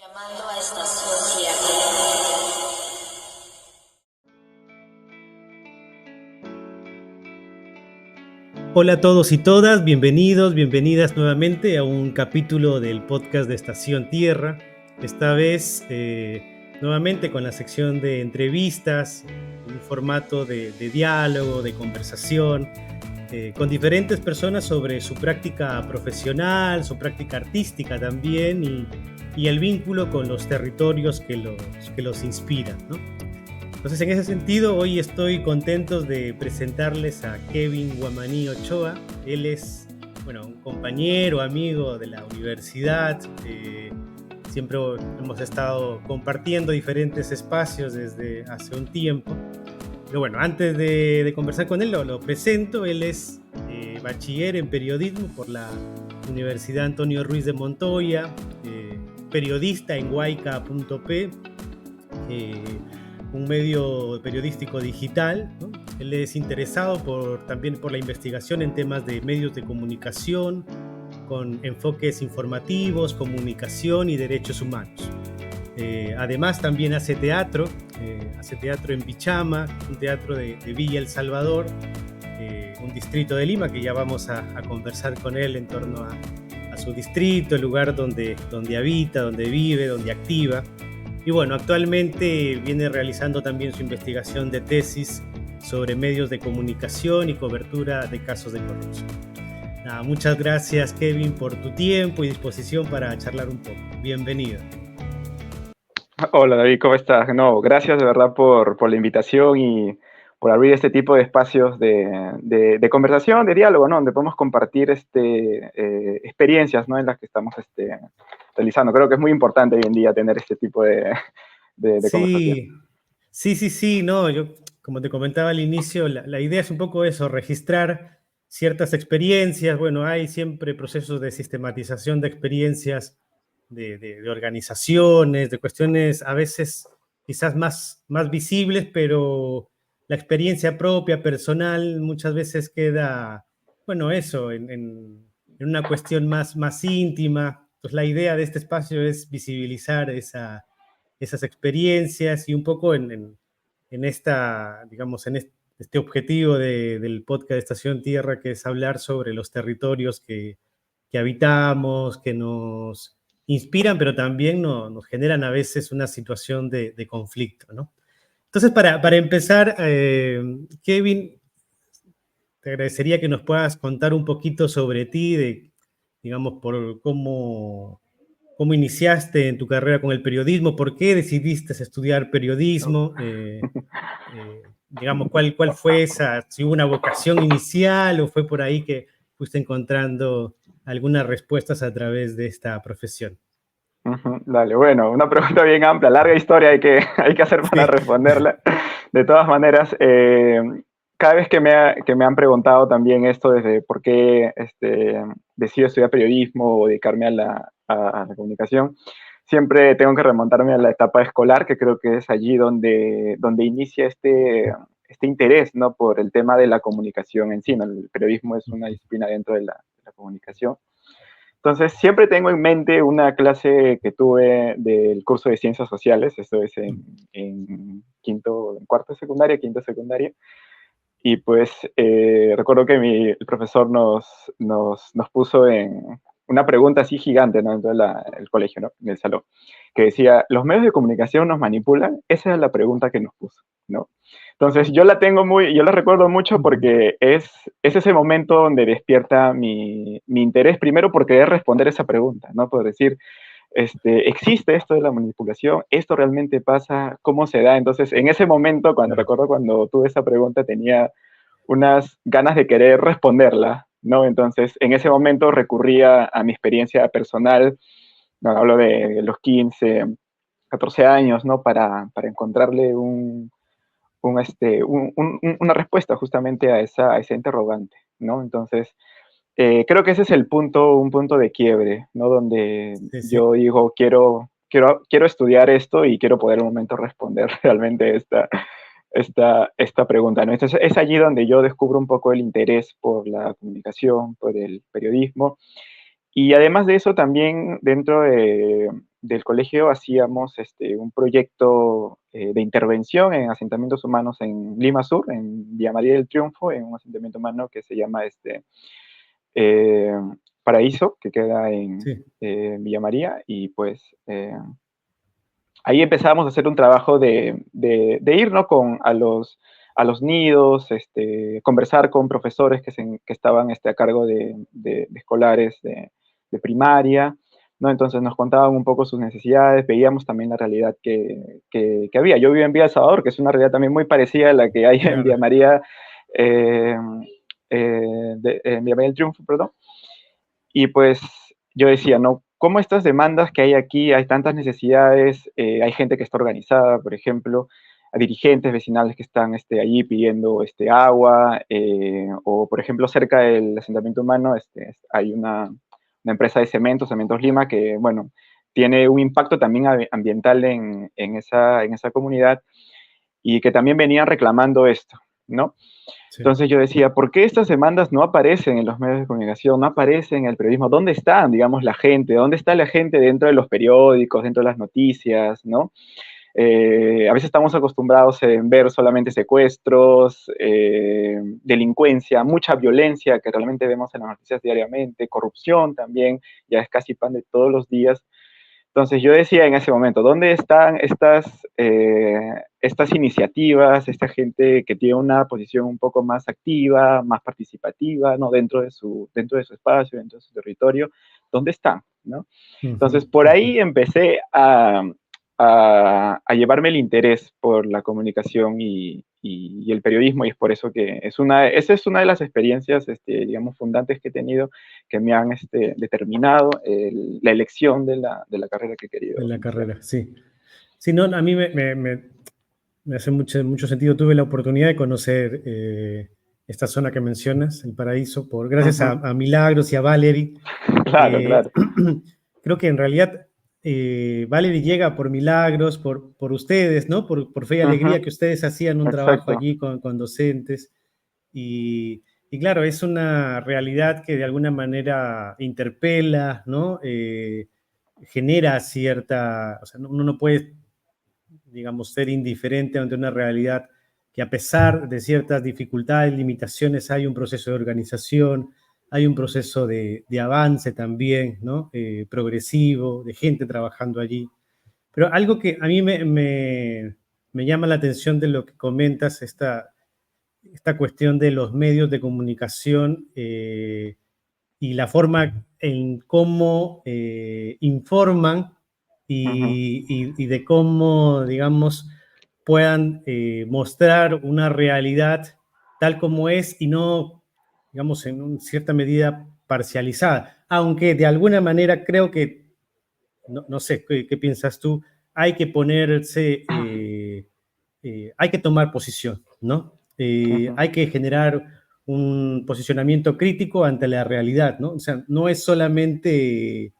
Llamando a estación Tierra. Hola a todos y todas, bienvenidos, bienvenidas nuevamente a un capítulo del podcast de Estación Tierra. Esta vez nuevamente con la sección de entrevistas, un formato de diálogo, de conversación, con diferentes personas sobre su práctica profesional, su práctica artística también y el vínculo con los territorios que los inspiran, ¿no? Entonces, en ese sentido, hoy estoy contento de presentarles a Kevin Guamaní Ochoa. Él es, un compañero, amigo de la universidad. Siempre hemos estado compartiendo diferentes espacios desde hace un tiempo. Pero bueno, antes de conversar con él, lo presento. Él es bachiller en periodismo por la Universidad Antonio Ruiz de Montoya, periodista en Huayca.p, un medio periodístico digital, ¿no? Él es interesado también por la investigación en temas de medios de comunicación, con enfoques informativos, comunicación y derechos humanos. Además también hace teatro en Pichama, un teatro de Villa El Salvador, un distrito de Lima, que ya vamos a conversar con él en torno a su distrito, el lugar donde habita, donde vive, donde activa. Y bueno, actualmente viene realizando también su investigación de tesis sobre medios de comunicación y cobertura de casos de corrupción. Nada, muchas gracias, Kevin, por tu tiempo y disposición para charlar un poco. Bienvenido. Hola David, ¿cómo estás? No, gracias de verdad por la invitación y por abrir este tipo de espacios de conversación, de diálogo, ¿no? Donde podemos compartir experiencias, ¿no? En las que estamos realizando. Creo que es muy importante hoy en día tener este tipo de conversación. Sí, no, yo como te comentaba al inicio, la idea es un poco eso, registrar ciertas experiencias. Bueno, hay siempre procesos de sistematización de experiencias, de organizaciones, de cuestiones a veces quizás más visibles, pero la experiencia propia, personal, muchas veces queda, eso, en una cuestión más íntima. Entonces la idea de este espacio es visibilizar esas experiencias y un poco en esta, digamos, en este objetivo del podcast de Estación Tierra, que es hablar sobre los territorios que habitamos, que nos inspiran, pero también nos generan a veces una situación de conflicto, ¿no? Entonces, para empezar, Kevin, te agradecería que nos puedas contar un poquito sobre ti, digamos, por cómo iniciaste en tu carrera con el periodismo, por qué decidiste estudiar periodismo, digamos, cuál fue si hubo una vocación inicial o fue por ahí que fuiste encontrando algunas respuestas a través de esta profesión. Dale, bueno, una pregunta bien amplia, larga historia hay que hacer para responderla. De todas maneras, cada vez que me han preguntado también esto desde por qué decido estudiar periodismo o dedicarme a la comunicación, siempre tengo que remontarme a la etapa escolar, que creo que es allí donde inicia este interés, ¿no? Por el tema de la comunicación en sí, ¿no? El periodismo es una disciplina dentro de la comunicación. Entonces, siempre tengo en mente una clase que tuve del curso de Ciencias Sociales, esto es en cuarto de secundaria, quinto de secundaria, y pues recuerdo que el profesor nos puso en una pregunta así gigante, ¿no? En todo el colegio, ¿no? En el salón, que decía, ¿los medios de comunicación nos manipulan? Esa era la pregunta que nos puso, ¿no? Entonces yo la recuerdo mucho porque es ese momento donde despierta mi interés, primero por querer responder esa pregunta, ¿no? Por decir, ¿existe esto de la manipulación? ¿Esto realmente pasa? ¿Cómo se da? Entonces, en ese momento, recuerdo cuando tuve esa pregunta, tenía unas ganas de querer responderla, ¿no? Entonces, en ese momento recurría a mi experiencia personal, no, hablo de los 15, 14 años, ¿no? Para encontrarle una respuesta justamente a esa interrogante, ¿no? Entonces, creo que ese es un punto de quiebre, ¿no? Donde Sí. yo digo, quiero estudiar esto y quiero poder un momento responder realmente esta pregunta, ¿no? Entonces, es allí donde yo descubro un poco el interés por la comunicación, por el periodismo. Y además de eso, también dentro del colegio hacíamos un proyecto de intervención en asentamientos humanos en Lima Sur, en Villa María del Triunfo, en un asentamiento humano que se llama eh, Paraíso, que queda en Sí, Villa María, y pues ahí empezamos a hacer un trabajo de ir, ¿no? A los nidos, conversar con profesores que estaban a cargo de escolares de primaria, ¿no? Entonces nos contaban un poco sus necesidades, veíamos también la realidad que había. Yo vivo en Villa El Salvador, que es una realidad también muy parecida a la que hay en claro. Villa María, eh, en Villa María del Triunfo, perdón. Y pues yo decía, ¿no? ¿Cómo estas demandas que hay aquí, hay tantas necesidades, hay gente que está organizada, por ejemplo, a dirigentes vecinales que están allí pidiendo agua, o por ejemplo cerca del asentamiento humano hay una empresa de cementos, Cementos Lima, que bueno, tiene un impacto también ambiental en esa comunidad y que también venían reclamando esto, ¿no? Sí. Entonces yo decía, ¿por qué estas demandas no aparecen en los medios de comunicación, no aparecen en el periodismo? ¿Dónde están, digamos, la gente? ¿Dónde está la gente dentro de los periódicos, dentro de las noticias, ¿no? A veces estamos acostumbrados en ver solamente secuestros, delincuencia, mucha violencia que realmente vemos en las noticias diariamente, corrupción también, ya es casi pan de todos los días. Entonces yo decía en ese momento, ¿dónde están estas iniciativas, esta gente que tiene una posición un poco más activa, más participativa, ¿no? Dentro de su espacio, dentro de su territorio? ¿Dónde están? ¿No? Ujú, Entonces por ujú. ahí empecé a llevarme el interés por la comunicación y el periodismo, y es por eso que esa es una de las experiencias, digamos, fundantes que he tenido, que me han determinado la elección de la carrera que he En querido la iniciar. carrera, sí. Sí, no, a mí me hace mucho sentido. Tuve la oportunidad de conocer esta zona que mencionas, el Paraíso, gracias Ujú. a Milagros y a Valerie. Claro, claro. Creo que en realidad Valerie llega por Milagros, por ustedes, ¿no? Por Fe y Ujú. Alegría, que ustedes hacían un trabajo Exacto. allí con docentes. Y claro, es una realidad que de alguna manera interpela, ¿no? Genera cierta, o sea, uno no puede, digamos, ser indiferente ante una realidad que a pesar de ciertas dificultades, limitaciones, hay un proceso de organización, hay un proceso de avance también, ¿no? Progresivo, de gente trabajando allí. Pero algo que a mí me llama la atención de lo que comentas, esta cuestión de los medios de comunicación y la forma en cómo informan Ujú. y de cómo, digamos, puedan mostrar una realidad tal como es y no, digamos, cierta medida parcializada. Aunque de alguna manera creo que, no sé, ¿qué piensas tú? Hay que ponerse, hay que tomar posición, ¿no? Ujú. Hay que generar un posicionamiento crítico ante la realidad, ¿no? O sea, no es solamente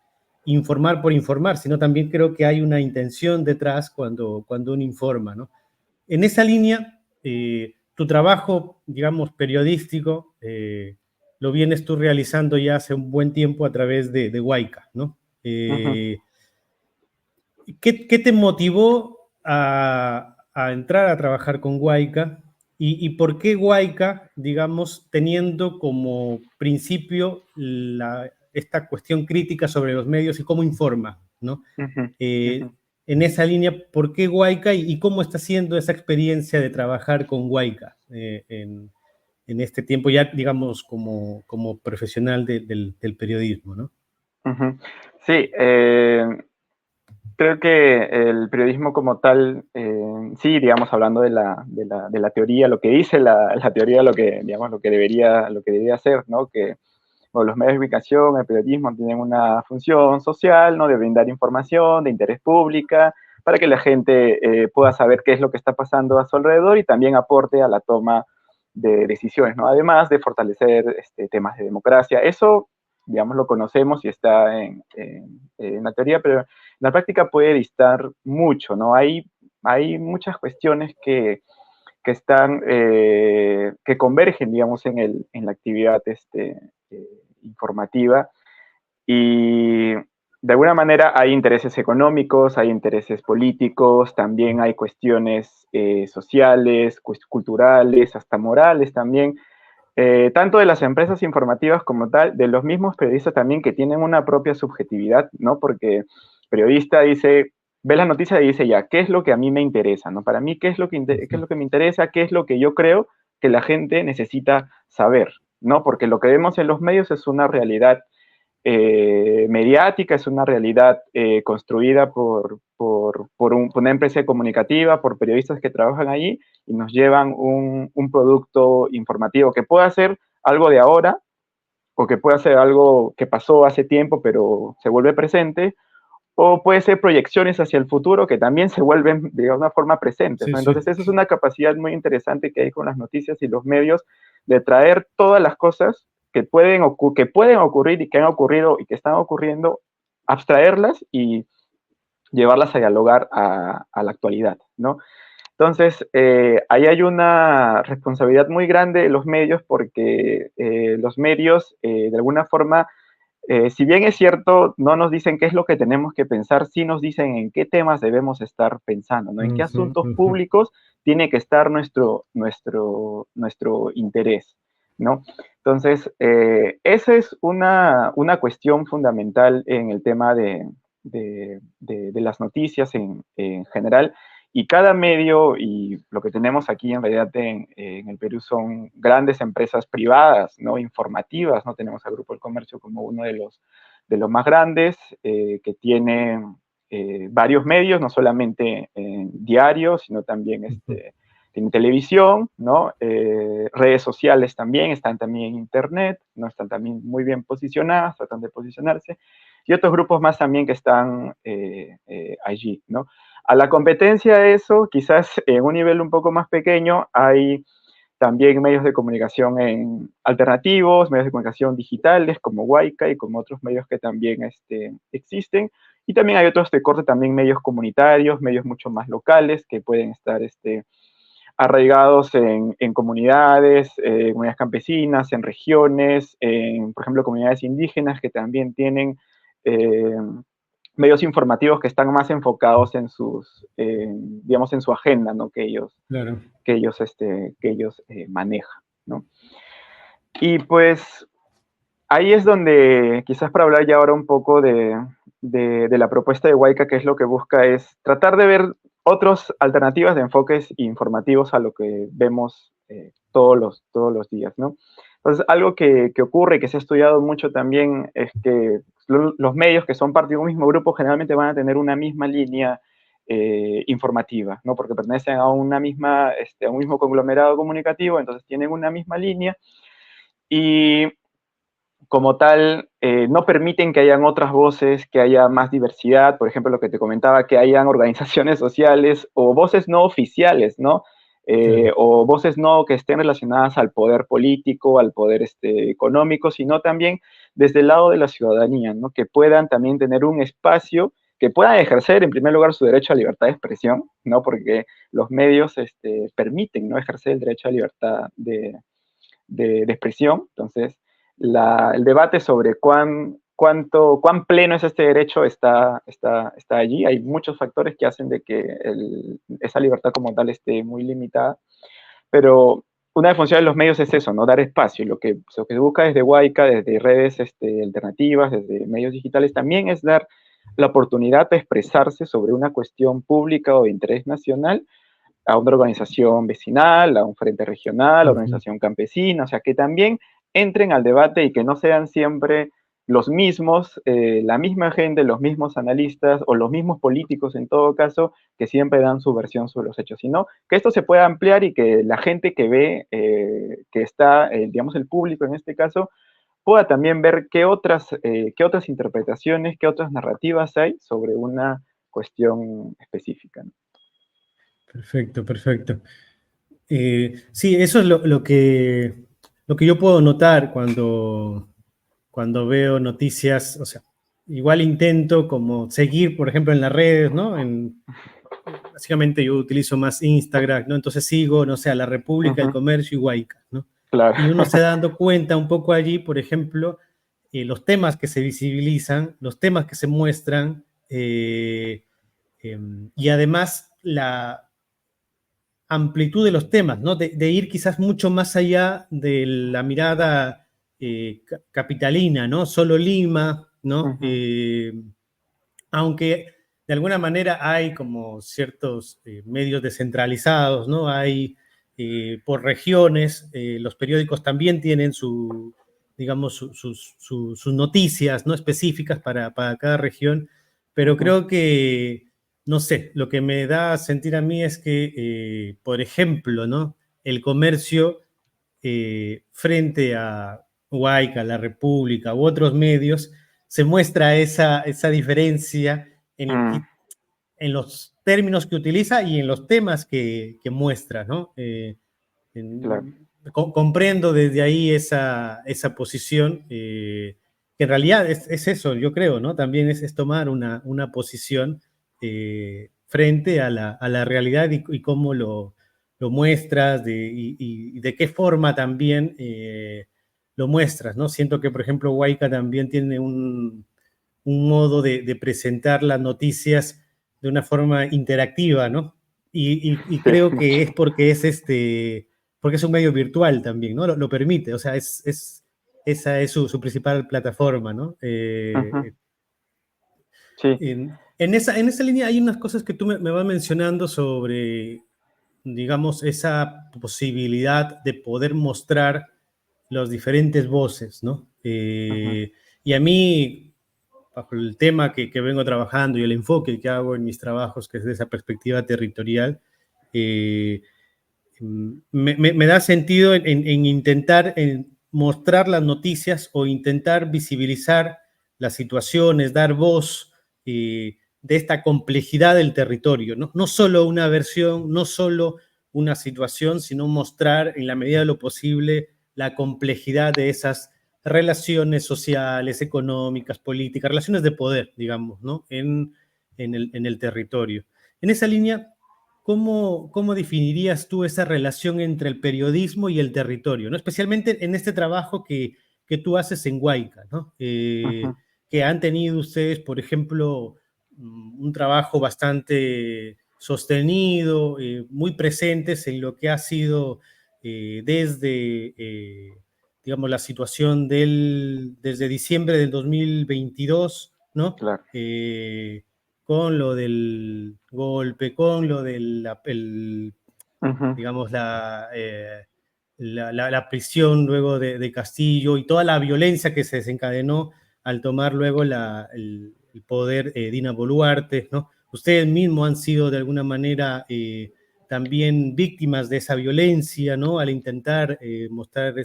informar por informar, sino también creo que hay una intención detrás cuando uno informa, ¿no? En esa línea, tu trabajo, digamos, periodístico, lo vienes tú realizando ya hace un buen tiempo a través de Huayca, ¿no? Ujú. ¿Qué te motivó a entrar a trabajar con Huayca y por qué Huayca, digamos, teniendo como principio esta cuestión crítica sobre los medios y cómo informa, ¿no? Ujú. Ujú. Eh, en esa línea, ¿por qué Huayca y cómo está siendo esa experiencia de trabajar con Huayca en este tiempo ya, digamos, como profesional del periodismo, ¿no? Ujú. Sí, creo que el periodismo como tal, sí, digamos, hablando de la teoría, lo que dice la teoría, digamos, lo que debería hacer, ¿no? Que bueno, los medios de comunicación, el periodismo tienen una función social, ¿no? De brindar información de interés pública para que la gente pueda saber qué es lo que está pasando a su alrededor y también aporte a la toma de decisiones, ¿no? Además de fortalecer temas de democracia. Eso, digamos, lo conocemos y está en la teoría, pero en la práctica puede distar mucho, ¿no? Hay muchas cuestiones que convergen, digamos, en la actividad informativa. Y de alguna manera hay intereses económicos, hay intereses políticos, también hay cuestiones sociales, culturales, hasta morales también, tanto de las empresas informativas como tal, de los mismos periodistas también que tienen una propia subjetividad, ¿no? Porque el periodista dice, ve la noticia y dice, ya, ¿qué es lo que a mí me interesa, ¿no? Para mí, qué es lo que me interesa? ¿Qué es lo que yo creo que la gente necesita saber, ¿no? Porque lo que vemos en los medios es una realidad mediática, es una realidad construida por una empresa comunicativa, por periodistas que trabajan allí y nos llevan un producto informativo que puede ser algo de ahora o que puede ser algo que pasó hace tiempo pero se vuelve presente, o puede ser proyecciones hacia el futuro que también se vuelven de alguna forma presentes, ¿no? Sí, Entonces, sí. eso es una capacidad muy interesante que hay con las noticias y los medios de traer todas las cosas que pueden ocurrir y que han ocurrido y que están ocurriendo, abstraerlas y llevarlas a dialogar a la actualidad, ¿no? Entonces, ahí hay una responsabilidad muy grande de los medios porque los medios, de alguna forma, si bien es cierto, no nos dicen qué es lo que tenemos que pensar, sí nos dicen en qué temas debemos estar pensando, ¿no? En qué Ujú, asuntos ujú. públicos tiene que estar nuestro interés, ¿no? Entonces, esa es una cuestión fundamental en el tema de las noticias en general. Y cada medio, y lo que tenemos aquí en realidad en el Perú son grandes empresas privadas, ¿no? Informativas, ¿no? Tenemos al Grupo del Comercio como uno de los más grandes, que tiene varios medios, no solamente diarios, sino también tiene televisión, ¿no? Redes sociales también, están también en internet, ¿no? Están también muy bien posicionadas, tratan de posicionarse, y otros grupos más también que están allí, ¿no? A la competencia de eso, quizás en un nivel un poco más pequeño, hay también medios de comunicación alternativos, medios de comunicación digitales como Huayca y como otros medios que también existen. Y también hay otros de corte, también medios comunitarios, medios mucho más locales que pueden estar arraigados en comunidades, comunidades campesinas, en regiones, por ejemplo, comunidades indígenas que también tienen eh, medios informativos que están más enfocados digamos, en su agenda, ¿no? Claro. que ellos manejan, ¿no? Y pues ahí es donde, quizás para hablar ya ahora un poco de la propuesta de Huayca, que es lo que busca es tratar de ver otras alternativas de enfoques informativos a lo que vemos todos los días, ¿no? Entonces, algo que ocurre y que se ha estudiado mucho también es que los medios que son parte de un mismo grupo generalmente van a tener una misma línea informativa, ¿no? Porque pertenecen a una misma, a un mismo conglomerado comunicativo, entonces tienen una misma línea y como tal, no permiten que hayan otras voces, que haya más diversidad, por ejemplo, lo que te comentaba, que hayan organizaciones sociales o voces no oficiales, ¿no? Claro. O voces no que estén relacionadas al poder político, al poder económico, sino también desde el lado de la ciudadanía, ¿no? Que puedan también tener un espacio, que puedan ejercer en primer lugar su derecho a libertad de expresión, ¿no? Porque los medios permiten, ¿no? Ejercer el derecho a libertad de expresión. Entonces, el debate sobre cuán pleno es este derecho está allí. Hay muchos factores que hacen de que esa libertad como tal esté muy limitada, pero una de las funciones de los medios es eso, ¿no? Dar espacio. Lo que se busca desde Huayca, desde redes alternativas, desde medios digitales, también es dar la oportunidad de expresarse sobre una cuestión pública o de interés nacional a una organización vecinal, a un frente regional, a una Ujú. organización campesina, o sea, que también entren al debate y que no sean siempre los mismos, la misma gente, los mismos analistas o los mismos políticos en todo caso, que siempre dan su versión sobre los hechos, sino que esto se pueda ampliar y que la gente que ve, que está, digamos, el público en este caso, pueda también ver qué otras interpretaciones, qué otras narrativas hay sobre una cuestión específica, ¿no? Perfecto, perfecto. Sí, eso es lo que yo puedo notar cuando veo noticias, o sea, igual intento como seguir, por ejemplo, en las redes, ¿no? Básicamente yo utilizo más Instagram, ¿no? Entonces sigo, no sé, a La República, El Ujú, Comercio y Huayca, ¿no? claro. Y uno se da dando cuenta un poco allí, por ejemplo, los temas que se visibilizan, los temas que se muestran, y además la amplitud de los temas, ¿no? De ir quizás mucho más allá de la mirada capitalina, ¿no? Solo Lima, ¿no? Aunque de alguna manera hay como ciertos medios descentralizados, ¿no? Hay por regiones, los periódicos también tienen digamos, sus noticias, ¿no? Específicas para cada región, pero creo que, no sé, lo que me da a sentir a mí es que, por ejemplo, ¿no? El comercio frente a Huayca, La República u otros medios, se muestra esa diferencia en los términos que utiliza y en los temas que muestra, ¿no? Claro. Comprendo desde ahí esa posición, que en realidad es eso, yo creo, ¿no? También es tomar una posición frente a la realidad y cómo lo muestras y de qué forma también lo muestras, ¿no? Siento que, por ejemplo, Huayca también tiene un modo de presentar las noticias de una forma interactiva, ¿no? Y creo que es porque porque es un medio virtual también, ¿no? Lo permite, o sea, esa es su principal plataforma, ¿no? Sí. En esa línea hay unas cosas que tú me vas mencionando sobre, digamos, esa posibilidad de poder mostrar las diferentes voces, ¿no? Y a mí, bajo el tema que vengo trabajando y el enfoque que hago en mis trabajos, que es de esa perspectiva territorial, me da sentido en intentar mostrar las noticias o intentar visibilizar las situaciones, dar voz de esta complejidad del territorio, ¿no? No solo una versión, no solo una situación, sino mostrar en la medida de lo posible la complejidad de esas relaciones sociales, económicas, políticas, relaciones de poder, digamos, ¿no? En el territorio. En esa línea, ¿cómo definirías tú esa relación entre el periodismo y el territorio, ¿no? Especialmente en este trabajo que tú haces en Huayca, ¿no? Que han tenido ustedes, por ejemplo, un trabajo bastante sostenido, muy presentes en lo que ha sido desde, digamos, la situación desde diciembre del 2022, ¿no? Claro. Con lo del golpe, con lo del, digamos, la prisión luego de Castillo y toda la violencia que se desencadenó al tomar luego el poder Dina Boluarte, ¿no? Ustedes mismos han sido de alguna manera también víctimas de esa violencia, ¿no? Al intentar mostrar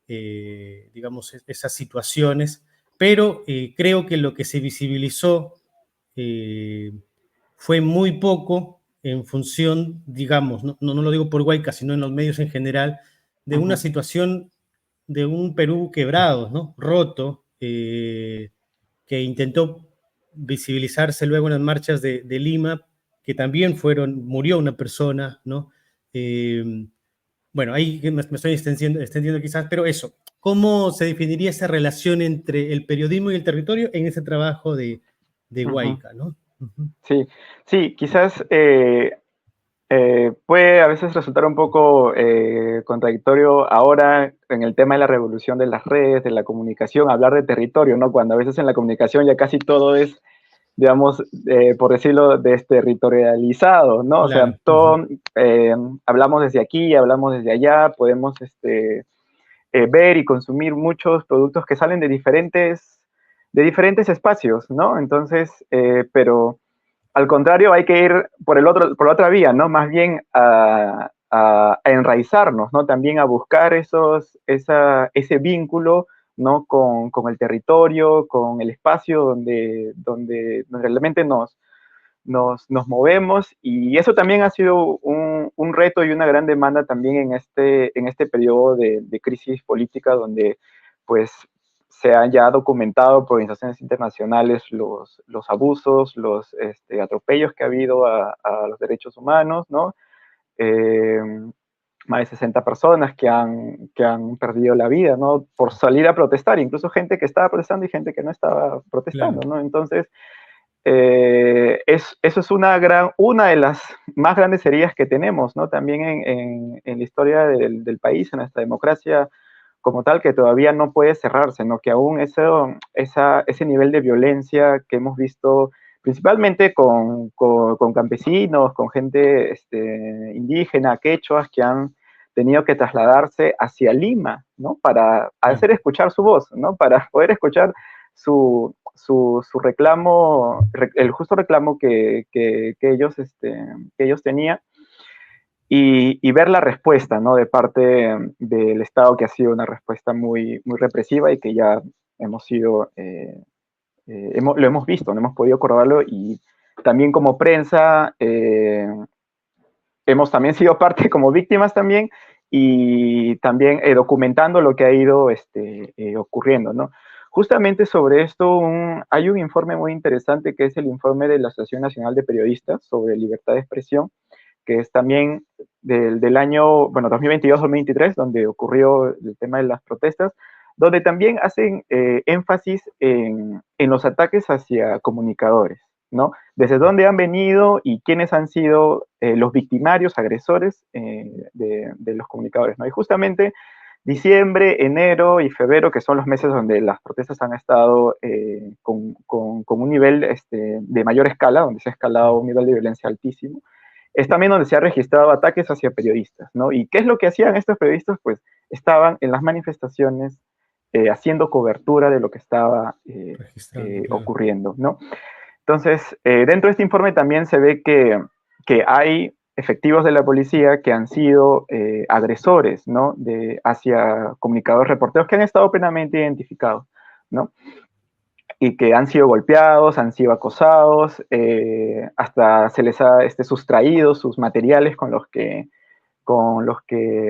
digamos, esas situaciones, pero creo que lo que se visibilizó fue muy poco en función, digamos, no lo digo por Huayca, sino en los medios en general, de una situación de un Perú quebrado, ¿no? Roto, que intentó visibilizarse luego en las marchas de Lima, que también murió una persona, ¿no? Bueno, ahí me estoy extendiendo quizás, pero eso, ¿cómo se definiría esa relación entre el periodismo y el territorio en ese trabajo de Huayca, ¿no? Sí, sí, quizás puede a veces resultar un poco contradictorio ahora en el tema de la revolución de las redes, de la comunicación, hablar de territorio, ¿no? Cuando a veces en la comunicación ya casi todo es, digamos, por decirlo, desterritorializado, ¿no? O sea, Claro. todo, hablamos desde aquí, hablamos desde allá, podemos ver y consumir muchos productos que salen de diferentes espacios, ¿no? Entonces, pero al contrario, hay que ir por la otra vía, ¿no? Más bien a enraizarnos, ¿no? También a buscar ese vínculo, ¿no? Con el territorio, con el espacio donde realmente nos movemos, y eso también ha sido un reto y una gran demanda también en este periodo de crisis política, donde pues se han ya documentado por organizaciones internacionales los abusos, los atropellos que ha habido a los derechos humanos, ¿no? más de 60 personas que han perdido la vida, ¿no? Por salir a protestar, incluso gente que estaba protestando y gente que no estaba protestando, Claro. ¿no? Entonces, eso es una de las más grandes heridas que tenemos, ¿no? También en la historia del país, en nuestra democracia como tal, que todavía no puede cerrarse, ¿no? Que aún ese nivel de violencia que hemos visto principalmente con campesinos, con gente indígena, quechuas, que han tenido que trasladarse hacia Lima, ¿no? Para Claro. hacer escuchar su voz, ¿no? Para poder escuchar su reclamo, el justo reclamo que ellos tenían y ver la respuesta, ¿no? De parte del Estado, que ha sido una respuesta muy, muy represiva y que ya hemos sido, lo hemos visto, no hemos podido corroborarlo y también como prensa hemos también sido parte como víctimas también y también documentando lo que ha ido ocurriendo, ¿no? Justamente sobre esto hay un informe muy interesante que es el informe de la Asociación Nacional de Periodistas sobre libertad de expresión, que es también del año, bueno, 2022-2023, donde ocurrió el tema de las protestas, donde también hacen énfasis en los ataques hacia comunicadores, ¿no? Desde dónde han venido y quiénes han sido los victimarios, agresores de los comunicadores, ¿no? Y justamente diciembre, enero y febrero, que son los meses donde las protestas han estado con un nivel de mayor escala, donde se ha escalado un nivel de violencia altísimo, es también donde se han registrado ataques hacia periodistas, ¿no? ¿Y qué es lo que hacían estos periodistas? Pues estaban en las manifestaciones haciendo cobertura de lo que estaba Registrando, claro. ocurriendo, ¿no? Entonces, dentro de este informe también se ve que hay efectivos de la policía que han sido agresores, ¿no? Hacia comunicadores reporteros que han estado plenamente identificados, ¿no? Y que han sido golpeados, han sido acosados, hasta se les ha sustraído sus materiales con los que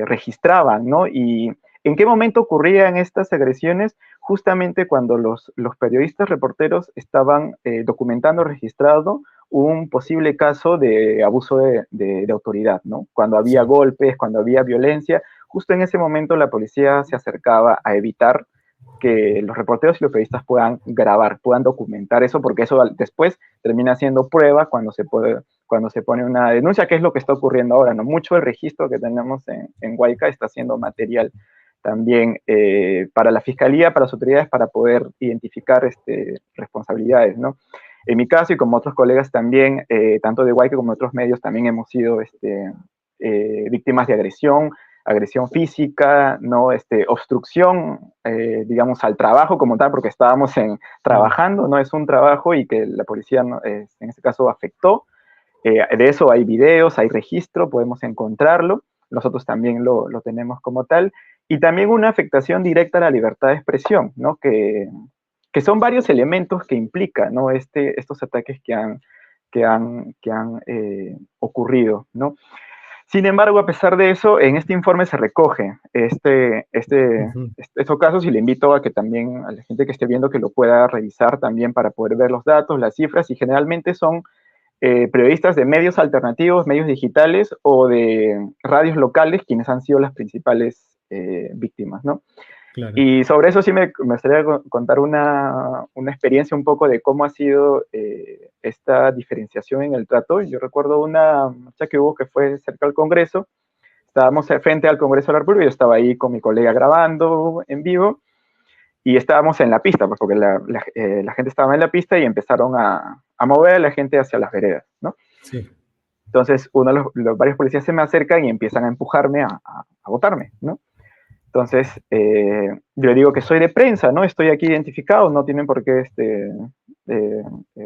registraban, ¿no? Y en qué momento ocurrían estas agresiones, justamente cuando los periodistas reporteros estaban documentando, registrando un posible caso de abuso de autoridad, ¿no? Cuando había Sí. golpes, cuando había violencia, justo en ese momento la policía se acercaba a evitar que los reporteros y los periodistas puedan grabar, puedan documentar eso, porque eso después termina siendo prueba cuando se pone una denuncia, que es lo que está ocurriendo ahora, ¿no? Mucho el registro que tenemos en Huayca está siendo material también para la fiscalía, para las autoridades, para poder identificar responsabilidades, ¿no? En mi caso y como otros colegas también, tanto de Huayca como de otros medios, también hemos sido víctimas de agresión física, ¿no? Obstrucción, digamos, al trabajo como tal, porque estábamos trabajando, ¿no? Es un trabajo y que la policía, ¿no? En este caso, afectó. De eso hay videos, hay registro, podemos encontrarlo. Nosotros también lo tenemos como tal. Y también una afectación directa a la libertad de expresión, ¿no? Que son varios elementos que implican, ¿no? Estos ataques que han ocurrido, ¿no? Sin embargo, a pesar de eso, en este informe se recoge Ujú. estos casos y le invito a que también a la gente que esté viendo que lo pueda revisar también para poder ver los datos, las cifras, y generalmente son periodistas de medios alternativos, medios digitales o de radios locales quienes han sido las principales víctimas, ¿no? Claro. Y sobre eso sí me gustaría contar una experiencia un poco de cómo ha sido esta diferenciación en el trato. Yo recuerdo una marcha que hubo que fue cerca al Congreso. Estábamos frente al Congreso de la República, yo estaba ahí con mi colega grabando en vivo y estábamos en la pista, pues, porque la gente estaba en la pista y empezaron a mover a la gente hacia las veredas, ¿no? Sí. Entonces, uno de los varios policías se me acercan y empiezan a empujarme a botarme, ¿no? Entonces, yo le digo que soy de prensa, ¿no? Estoy aquí identificado, no tienen por qué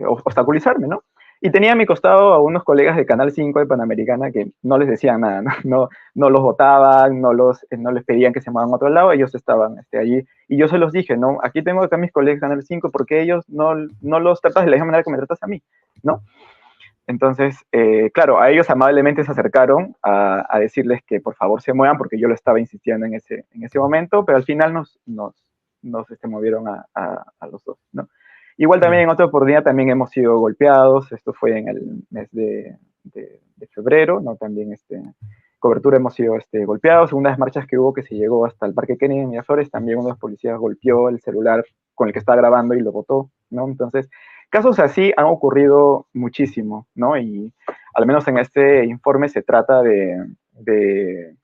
obstaculizarme, ¿no? Y tenía a mi costado a unos colegas de Canal 5 de Panamericana que no les decían nada, ¿no? No los votaban, no les pedían que se muevan a otro lado, ellos estaban allí. Y yo se los dije, ¿no? Aquí tengo acá a mis colegas de Canal 5 porque ellos no los tratas de la misma manera que me tratas a mí, ¿no? Entonces, claro, a ellos amablemente se acercaron a decirles que por favor se muevan porque yo lo estaba insistiendo en ese momento, pero al final nos movieron a los dos, ¿no? Igual también Claro. en otra oportunidad también hemos sido golpeados, esto fue en el mes de febrero, ¿no? También cobertura hemos sido golpeados. En una de las marchas que hubo, que se llegó hasta el Parque Kennedy en Miraflores, también uno de los policías golpeó el celular con el que estaba grabando y lo botó, ¿no? Entonces, casos así han ocurrido muchísimo, ¿no? Y al menos en este informe se trata de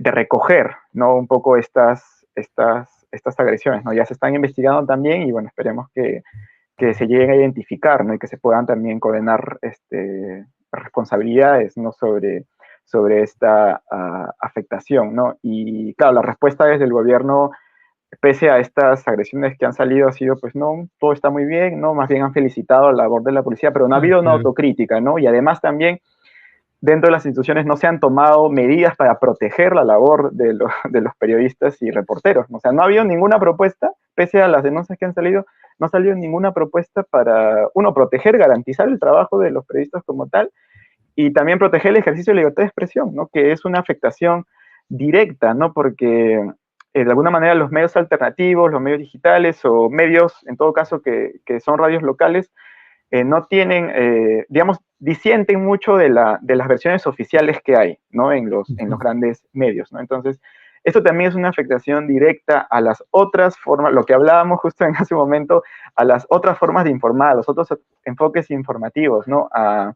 recoger, ¿no? Un poco estas agresiones, ¿no? Ya se están investigando también y, bueno, esperemos que se lleguen a identificar, ¿no? Y que se puedan también condenar responsabilidades, ¿no? sobre esta afectación, ¿no? Y claro, la respuesta desde el gobierno, pese a estas agresiones que han salido, ha sido, pues no, todo está muy bien, ¿no? Más bien han felicitado la labor de la policía, pero no ha habido una autocrítica, ¿no? Y además también dentro de las instituciones no se han tomado medidas para proteger la labor de los periodistas y reporteros. O sea, no ha habido ninguna propuesta, pese a las denuncias que han salido, no ha salido ninguna propuesta para, uno, proteger, garantizar el trabajo de los periodistas como tal, y también proteger el ejercicio de libertad de expresión, ¿no? Que es una afectación directa, ¿no? Porque de alguna manera los medios alternativos, los medios digitales o medios, en todo caso, que son radios locales, no tienen, digamos, disienten mucho de las versiones oficiales que hay, ¿no? En los grandes medios, ¿no? Entonces, esto también es una afectación directa a las otras formas, lo que hablábamos justo en ese momento, a las otras formas de informar, a los otros enfoques informativos, ¿no? A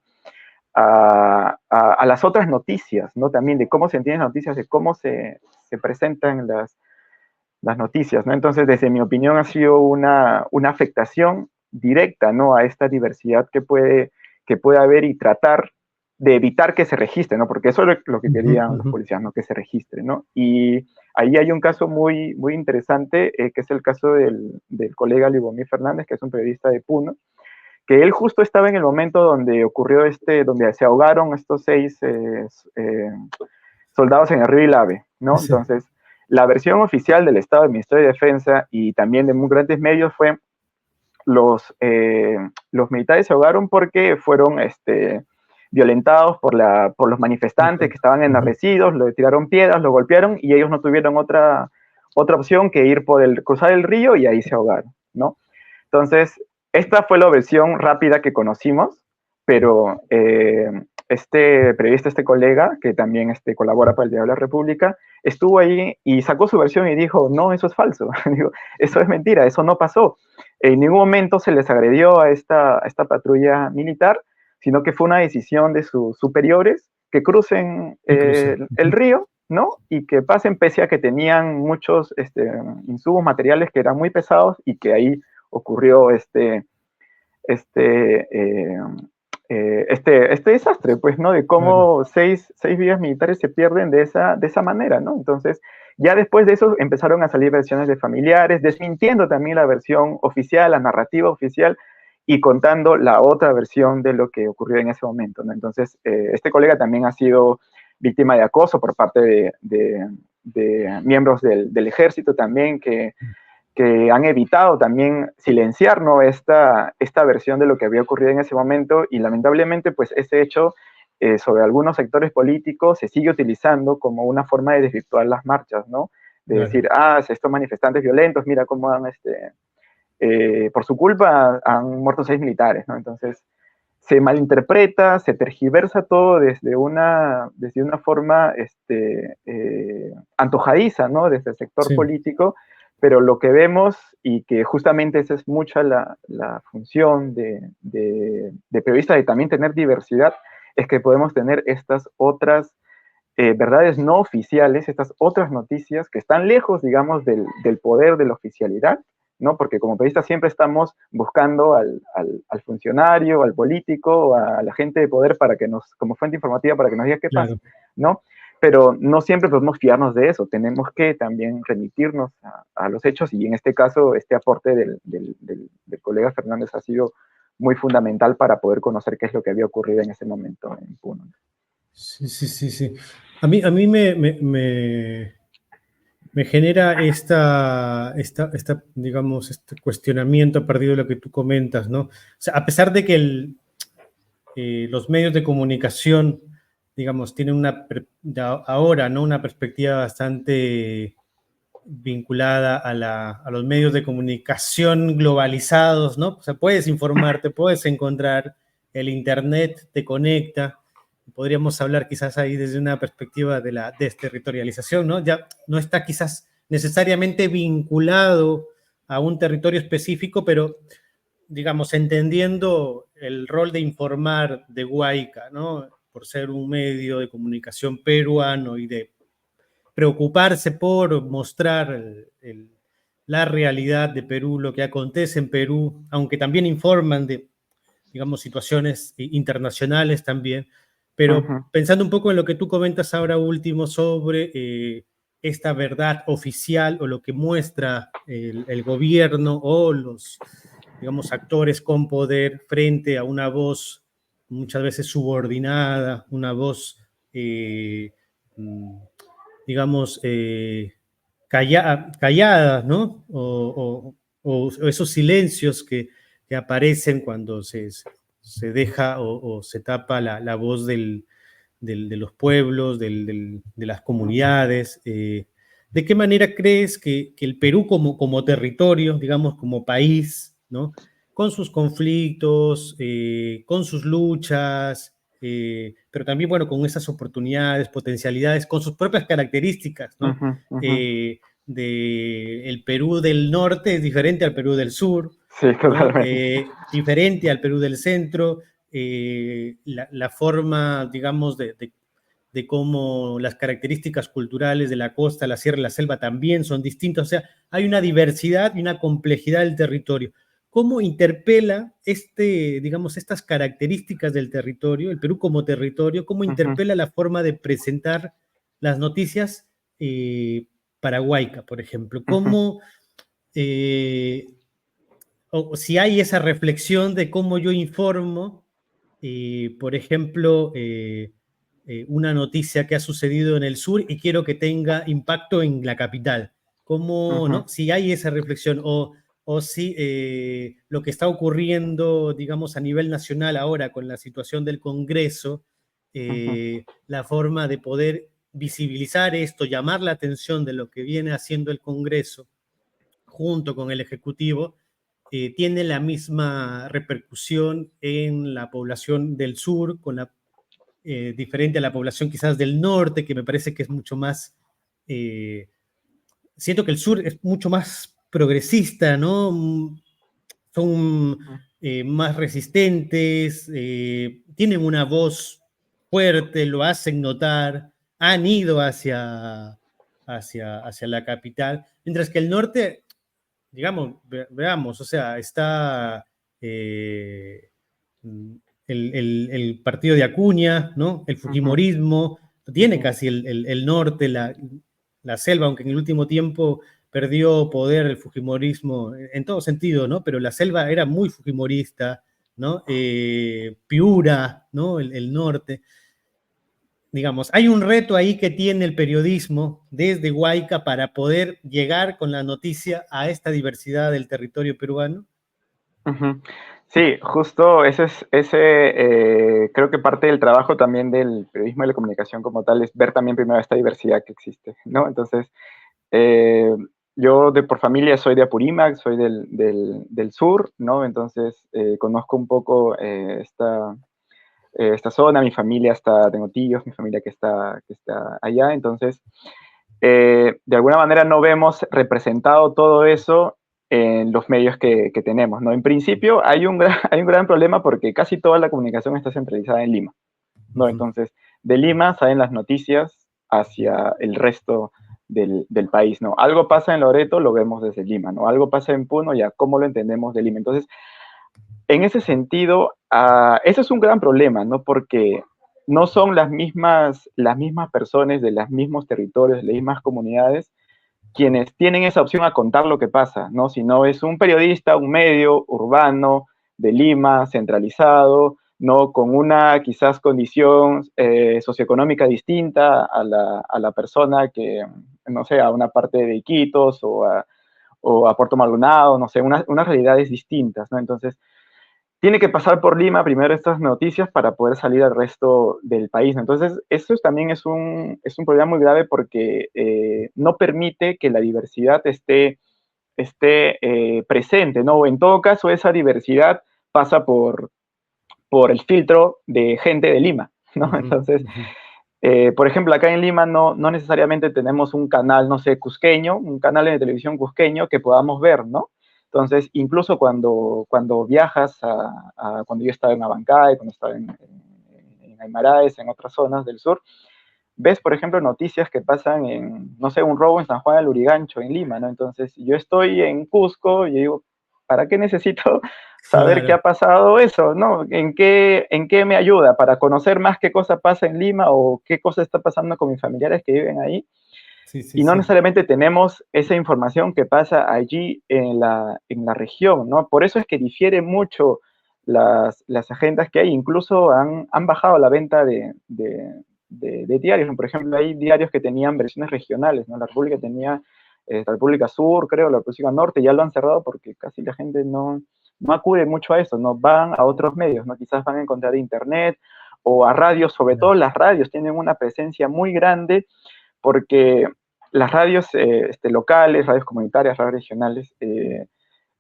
las otras noticias, ¿no? También de cómo se entienden las noticias, de cómo se presentan las noticias, ¿no? Entonces, desde mi opinión, ha sido una afectación directa, ¿no? A esta diversidad que puede haber y tratar de evitar que se registre, ¿no? Porque eso es lo que querían los policías, ¿no? Que se registre, ¿no? Y ahí hay un caso muy, muy interesante, que es el caso del colega Libomir Fernández, que es un periodista de Puno, que él justo estaba en el momento donde ocurrió donde se ahogaron estos 6 soldados en el río Ilave, ¿no? Sí. Entonces, la versión oficial del Estado, del Ministerio de Defensa y también de muy grandes medios fue los militares se ahogaron porque fueron violentados por los manifestantes que estaban enardecidos, le tiraron piedras, lo golpearon y ellos no tuvieron otra opción que ir cruzar el río y ahí se ahogaron, ¿no? Entonces, esta fue la versión rápida que conocimos, pero este periodista, este colega, que también colabora para el Diario de la República, estuvo ahí y sacó su versión y dijo, no, eso es falso, digo, eso es mentira, eso no pasó. En ningún momento se les agredió a esta patrulla militar, sino que fue una decisión de sus superiores que crucen el río, ¿no? Y que pasen pese a que tenían muchos insumos materiales que eran muy pesados y que ahí ocurrió este desastre, pues, ¿no? De cómo seis vidas militares se pierden de esa manera, ¿no? Entonces, ya después de eso empezaron a salir versiones de familiares, desmintiendo también la versión oficial, la narrativa oficial, y contando la otra versión de lo que ocurrió en ese momento, ¿no? Entonces, este colega también ha sido víctima de acoso por parte de miembros del ejército también, que han evitado también silenciar, ¿no? esta versión de lo que había ocurrido en ese momento, y lamentablemente pues ese hecho sobre algunos sectores políticos se sigue utilizando como una forma de desvirtuar las marchas, ¿no? De decir, estos manifestantes violentos, mira cómo han, por su culpa han muerto 6 militares, ¿no? Entonces se malinterpreta, se tergiversa todo desde una forma antojadiza, ¿no? Desde el sector político. Pero lo que vemos, y que justamente esa es mucha la función de periodistas, y también tener diversidad, es que podemos tener estas otras verdades no oficiales, estas otras noticias que están lejos, digamos, del poder de la oficialidad, ¿no? Porque como periodistas siempre estamos buscando al funcionario, al político, a la gente de poder como fuente informativa para que nos diga qué pasa, ¿no? Pero no siempre podemos fiarnos de eso, tenemos que también remitirnos a los hechos, y en este caso este aporte del colega Fernández ha sido muy fundamental para poder conocer qué es lo que había ocurrido en ese momento en Puno. Sí. A mí me genera digamos, este cuestionamiento a partir de lo que tú comentas, ¿no? O sea, a pesar de que los medios de comunicación, digamos, tienen ahora, ¿no? Una perspectiva bastante vinculada a los medios de comunicación globalizados, ¿no? O sea, puedes informarte, puedes encontrar, el internet te conecta, podríamos hablar quizás ahí desde una perspectiva de la desterritorialización, ¿no? Ya no está quizás necesariamente vinculado a un territorio específico, pero, digamos, entendiendo el rol de informar de Huayca, ¿no? Por ser un medio de comunicación peruano y de preocuparse por mostrar la realidad de Perú, lo que acontece en Perú, aunque también informan de, digamos, situaciones internacionales también, pero pensando un poco en lo que tú comentas ahora último sobre esta verdad oficial o lo que muestra el gobierno o los, digamos, actores con poder frente a una voz muchas veces subordinada, una voz, digamos, calladas, ¿no? O esos silencios que aparecen cuando se deja o se tapa la voz de los pueblos, de las comunidades. ¿De qué manera crees que el Perú como territorio, digamos, como país, ¿no? Con sus conflictos, con sus luchas, pero también, bueno, con esas oportunidades, potencialidades, con sus propias características, ¿no? El Perú del norte es diferente al Perú del sur, Sí, ¿no? totalmente. Diferente al Perú del centro, la forma, digamos, de cómo las características culturales de la costa, la sierra y la selva también son distintas. O sea, hay una diversidad y una complejidad del territorio. ¿Cómo interpela digamos, estas características del territorio, el Perú como territorio, cómo interpela la forma de presentar las noticias para Huayca, por ejemplo? ¿Cómo, o si hay esa reflexión de cómo yo informo, por ejemplo, una noticia que ha sucedido en el sur y quiero que tenga impacto en la capital? ¿Cómo, no? Si hay esa reflexión o si lo que está ocurriendo, digamos, a nivel nacional ahora con la situación del Congreso, la forma de poder visibilizar esto, llamar la atención de lo que viene haciendo el Congreso junto con el Ejecutivo, tiene la misma repercusión en la población del sur, diferente a la población quizás del norte, que me parece que es mucho más, siento que el sur es mucho más progresista, ¿no? Son más resistentes, tienen una voz fuerte, lo hacen notar, han ido hacia la capital, mientras que el norte, digamos, veamos, o sea, está el partido de Acuña, ¿no? El fujimorismo, tiene casi el norte, la selva, aunque en el último tiempo perdió poder el fujimorismo en todo sentido, ¿no? Pero la selva era muy fujimorista, ¿no? Piura, ¿no? El norte. Digamos, hay un reto ahí que tiene el periodismo desde Huayca para poder llegar con la noticia a esta diversidad del territorio peruano. Sí, justo creo que parte del trabajo también del periodismo de la comunicación como tal es ver también primero esta diversidad que existe, ¿no? Entonces, yo por familia soy de Apurímac, soy del sur, ¿no? Entonces, conozco un poco esta zona, mi familia tengo tíos, mi familia que está allá, entonces, de alguna manera no vemos representado todo eso en los medios que tenemos, ¿no? En principio hay un gran problema porque casi toda la comunicación está centralizada en Lima, ¿no? Entonces, de Lima salen las noticias hacia el resto del país, ¿no? Algo pasa en Loreto, lo vemos desde Lima, ¿no? Algo pasa en Puno, ya, ¿cómo lo entendemos de Lima? Entonces, en ese sentido, eso es un gran problema, ¿no? Porque no son las mismas personas de los mismos territorios, de las mismas comunidades, quienes tienen esa opción a contar lo que pasa, ¿no? Sino es un periodista, un medio urbano de Lima, centralizado, ¿no? Con una quizás condición socioeconómica distinta a la persona que, no sé, a una parte de Iquitos o a Puerto Maldonado, no sé, unas realidades distintas, ¿no? Entonces, tiene que pasar por Lima primero estas noticias para poder salir al resto del país, ¿no? Entonces, eso también es un problema muy grave porque no permite que la diversidad esté presente, ¿no? En todo caso, esa diversidad pasa por el filtro de gente de Lima, ¿no? Ujú, Entonces, ujú. por ejemplo, acá en Lima no necesariamente tenemos un canal, no sé, cusqueño, un canal de televisión cusqueño que podamos ver, ¿no? Entonces, incluso cuando viajas, cuando yo estaba en Abancay, cuando estaba en Aymaraes, en otras zonas del sur, ves, por ejemplo, noticias que pasan en, no sé, un robo en San Juan del Lurigancho, en Lima, ¿no? Entonces, yo estoy en Cusco y digo, ¿para qué necesito saber qué Claro, ha pasado eso, no? ¿En qué me ayuda? ¿Para conocer más qué cosa pasa en Lima o qué cosa está pasando con mis familiares que viven ahí? sí, sí, Y no sí. necesariamente tenemos esa información que pasa allí en la región, ¿no? Por eso es que difiere mucho las agendas que hay, incluso han bajado la venta de diarios, ¿no? Por ejemplo, hay diarios que tenían versiones regionales, ¿no? La República tenía la República Sur, creo, la República Norte, ya lo han cerrado porque casi la gente no acude mucho a eso, no van a otros medios, ¿no? Quizás van a encontrar internet o a radios, sobre todo las radios tienen una presencia muy grande porque las radios locales, radios comunitarias, radios regionales,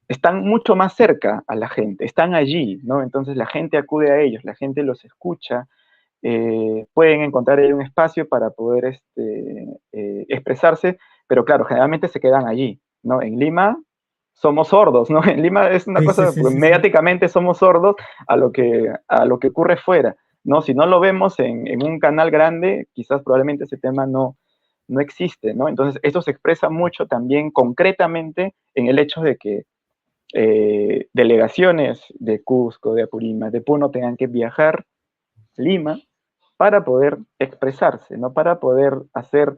están mucho más cerca a la gente, están allí, ¿no? Entonces la gente acude a ellos, la gente los escucha, pueden encontrar ahí un espacio para poder expresarse, pero claro, generalmente se quedan allí, ¿no? En Lima somos sordos, ¿no? En Lima es una Sí, sí, cosa, sí, pues, sí, sí. mediáticamente somos sordos a lo que ocurre fuera, ¿no? Si no lo vemos en un canal grande, quizás probablemente ese tema no existe, ¿no? Entonces, esto se expresa mucho también concretamente en el hecho de que delegaciones de Cusco, de Apurímac, de Puno tengan que viajar a Lima para poder expresarse, ¿no? Para poder hacer